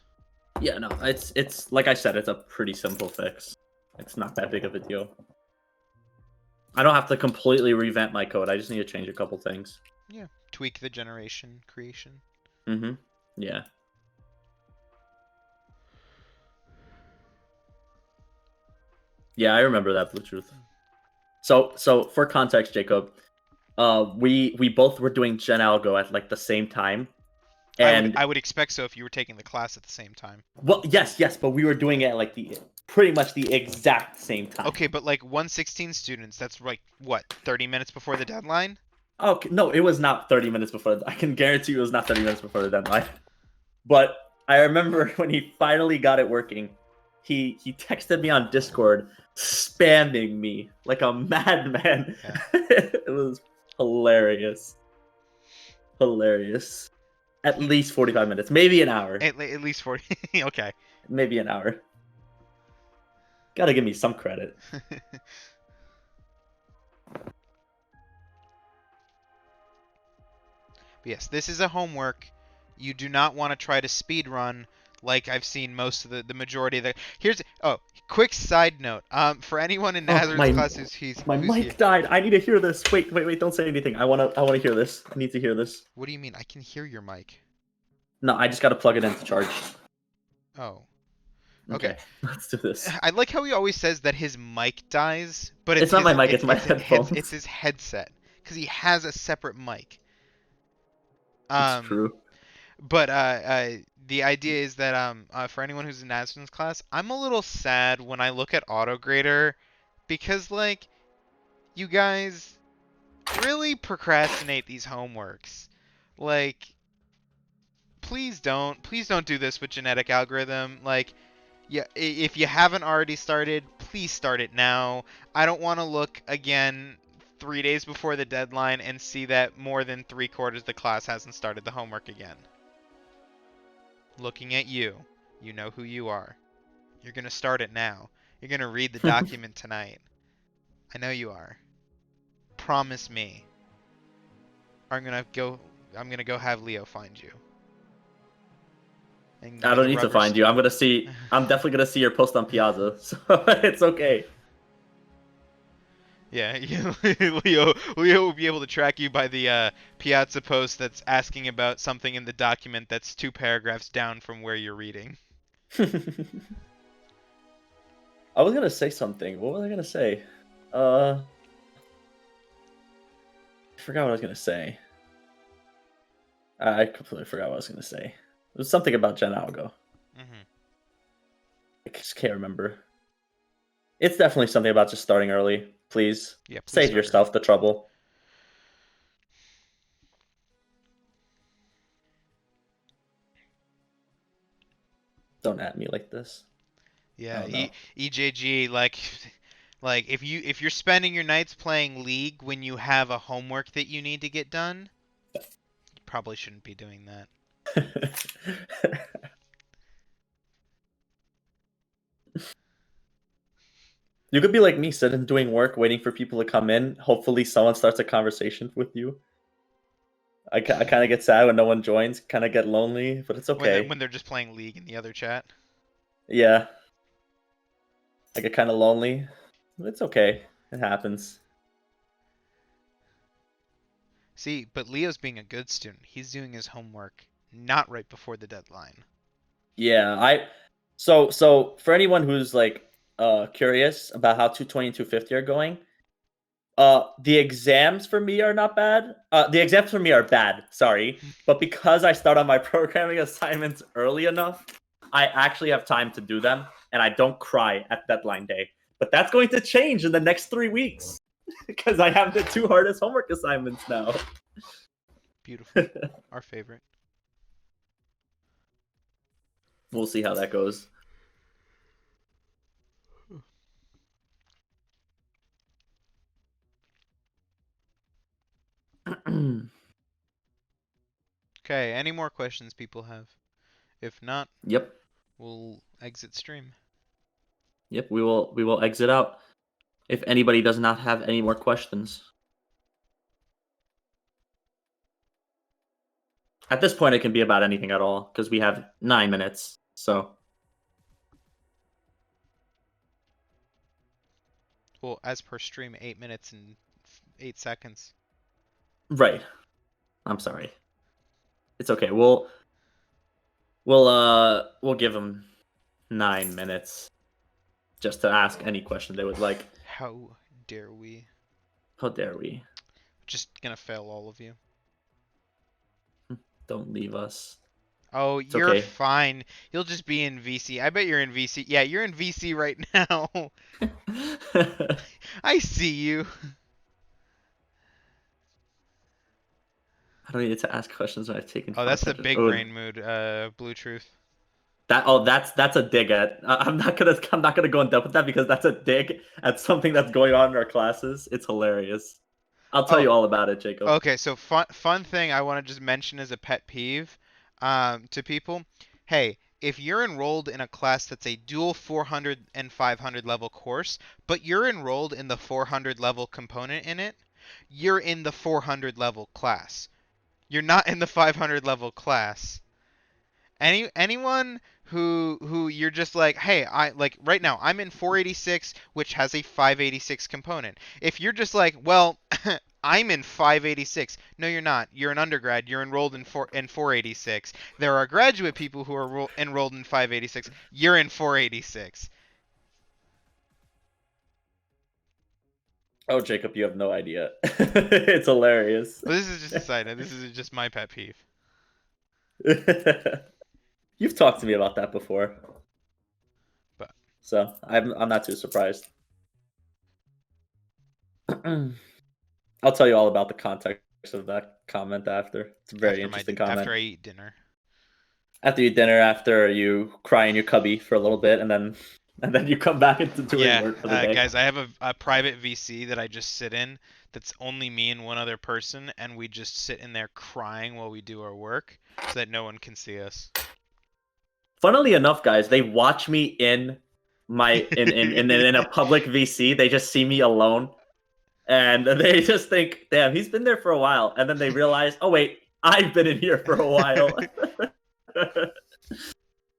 Yeah, no, it's like I said, it's a pretty simple fix. It's not that big of a deal. I don't have to completely revamp my code. I just need to change a couple things. Yeah, tweak the generation creation. Yeah. Yeah, I remember that, Blue Truth. So for context, Jacob, we both were doing Gen Algo at like the same time. And I would expect so if you were taking the class at the same time. Well, yes, but we were doing it at like pretty much the exact same time. Okay, but like 116 students, that's like what, 30 minutes before the deadline? Okay, no, it was not 30 minutes before. I can guarantee you it was not 30 minutes before the deadline. But I remember when he finally got it working, he texted me on Discord, spamming me like a madman. Yeah. It was hilarious. Hilarious. At least 45 minutes, maybe an hour. At least 40. Okay. Maybe an hour. Gotta give me some credit. Yes, this is a homework. You do not want to try to speed run like I've seen most of the majority of the. Quick side note. For anyone in Nazareth's class who's mic here. died. I need to hear this. Wait, don't say anything. I wanna hear this. I need to hear this. What do you mean? I can hear your mic. No, I just gotta plug it in to charge. Oh. Okay. Let's do this. I like how he always says that his mic dies, but it's not my mic, it's my headphones. It's his headset because he has a separate mic. It's true. But the idea is that for anyone who's in Nazareth's class, I'm a little sad when I look at AutoGrader because like you guys really procrastinate these homeworks. Like please don't do this with genetic algorithm. Like yeah, if you haven't already started, please start it now. I don't want to look again 3 days before the deadline and see that more than 3/4 of the class hasn't started the homework again. Looking at you, you know who you are. You're gonna start it now. You're gonna read the document tonight. I know you are. Promise me. I'm gonna go have Leo find you. I don't need to find you. I'm definitely gonna see your post on Piazza, so it's okay. Yeah, Leo will be able to track you by the Piazza post that's asking about something in the document that's 2 paragraphs down from where you're reading. I was gonna say something. What was I gonna say? I forgot what I was gonna say. I completely forgot what I was gonna say. It was something about Gen Algo. I just can't remember. It's definitely something about just starting early. Please, save yourself the trouble. Don't at me like this. Yeah, EJG, like if you're spending your nights playing League when you have a homework that you need to get done, you probably shouldn't be doing that. You could be like me, sitting doing work, waiting for people to come in. Hopefully someone starts a conversation with you. I kind of get sad when no one joins, kind of get lonely, but it's okay. When they're just playing League in the other chat. Yeah. I get kind of lonely. It's okay. It happens. See, but Leo's being a good student. He's doing his homework not right before the deadline. Yeah, so for anyone who's like curious about how 220 and 250 are going, the exams for me are not bad. The exams for me are bad, sorry. But because I start on my programming assignments early enough, I actually have time to do them, and I don't cry at deadline day. But that's going to change in the next 3 weeks because I have the 2 hardest homework assignments now. Beautiful. Our favorite. We'll see how that goes. Okay, any more questions people have? If not, Yep. we'll exit stream. Yep, we will exit out if anybody does not have any more questions. At this point, it can be about anything at all because we have 9 minutes. So, Well, as per stream, 8 minutes and 8 seconds. right. I'm sorry. It's okay. We'll give them 9 minutes just to ask any question they would like. How dare we? How dare we? Just gonna fail all of you. Don't leave us. Oh, It's you're okay. fine. You'll just be in VC. I bet you're in VC. Yeah, you're in VC right now. I see you. I don't need to ask questions when I've taken. Oh, that's the 500. big Oh, brain mood. Blue Truth. That's a dig at. I'm not gonna go in depth with that because that's a dig at something that's going on in our classes. It's hilarious. I'll tell you all about it, Jacob. Okay, so fun thing I want to just mention as a pet peeve, to people. Hey, if you're enrolled in a class that's a dual 400 and 500 level course, but you're enrolled in the 400 level component in it, you're in the 400 level class. You're not in the 500 level class. Anyone who you're just like, hey, I like right now I'm in 486, which has a 586 component. If you're just like, well, I'm in 586. No, you're not. You're an undergrad. You're enrolled in 486. There are graduate people who are enrolled in 586. You're in 486. Oh, Jacob, you have no idea. It's hilarious. Well, this is just a side note. This is just my pet peeve. You've talked to me about that before, so I'm not too surprised. I'll tell you all about the context of that comment after. It's a very interesting comment. After I eat dinner. After you eat dinner, after you cry in your cubby for a little bit, and then you come back into doing work for the day. Guys, I have a private VC that I just sit in. That's only me and one other person, and we just sit in there crying while we do our work, so that no one can see us. Funnily enough, guys, they watch me in a public VC. They just see me alone, and they just think, "Damn, he's been there for a while." And then they realize, "Oh wait, I've been in here for a while."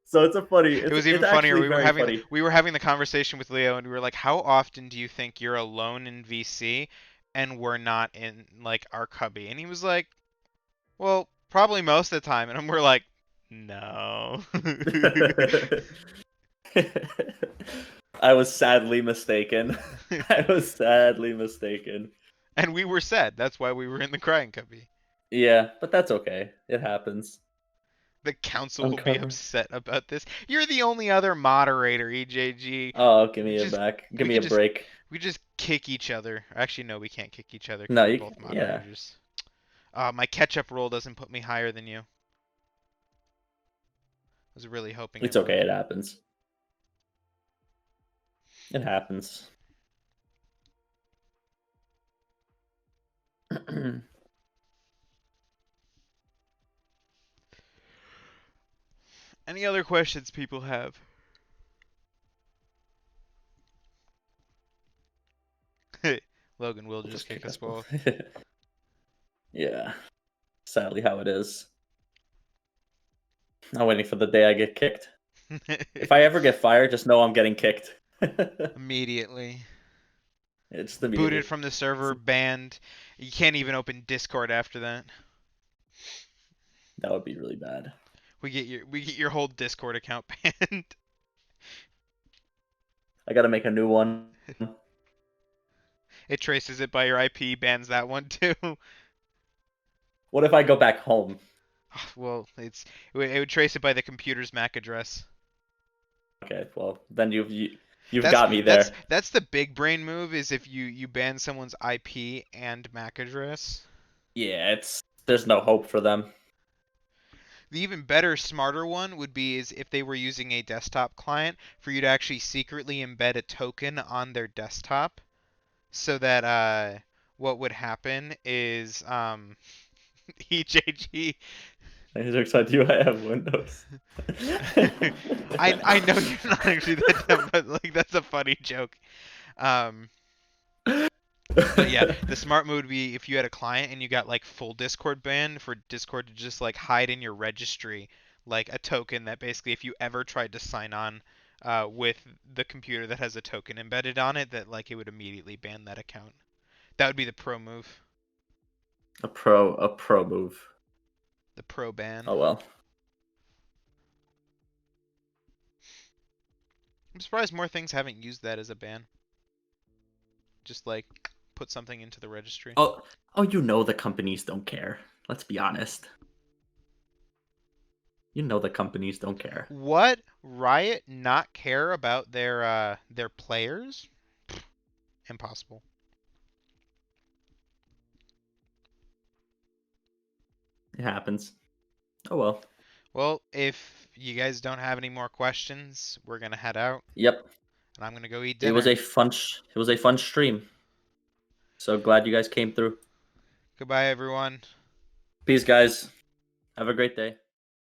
So it's a funny. It was even funnier. We were having the conversation with Leo, and we were like, "How often do you think you're alone in VC, and we're not in like our cubby?" And he was like, "Well, probably most of the time." And we're like, "No." I was sadly mistaken. I was sadly mistaken. And we were sad. That's why we were in the crying cubby. Yeah, but that's okay. It happens. The council will be upset about this. You're the only other moderator, EJG. Oh, give me a back. Give me a break. We just kick each other. Actually, no, we can't kick each other. No, we're both moderators. Yeah. My catch-up roll doesn't put me higher than you. I was really hoping. It's okay. It happens. It happens. Any other questions people have? Logan will just kick us both. Yeah. Sadly how it is. I'm waiting for the day I get kicked. If I ever get fired, just know I'm getting kicked. Immediately. It's the booted from the server, banned. You can't even open Discord after that. That would be really bad. We get your whole Discord account banned. I gotta make a new one. It traces it by your IP, bans that one too. What if I go back home? Well, it would trace it by the computer's MAC address. Okay, well then you've That's got me there. that's the big brain move, is if you ban someone's IP and MAC address. Yeah, there's no hope for them. The even better, smarter one would be is if they were using a desktop client, for you to actually secretly embed a token on their desktop, so that what would happen is EJG. It looks like you have Windows. I know you're not actually that dumb, but like that's a funny joke. Um, but yeah, the smart move would be if you had a client and you got like full Discord ban, for Discord to just like hide in your registry like a token that basically if you ever tried to sign on with the computer that has a token embedded on it, that like it would immediately ban that account. That would be the pro move. A pro move. The pro ban. Oh well. I'm surprised more things haven't used that as a ban. Just like put something into the registry. Oh, you know the companies don't care. Let's be honest. You know the companies don't care. What? Riot not care about their players? Impossible. It happens. Oh well. Well, if you guys don't have any more questions, we're gonna head out, Yep. and I'm gonna go eat It dinner. was a fun stream. So glad you guys came through. Goodbye, everyone. Peace, guys. Have a great day.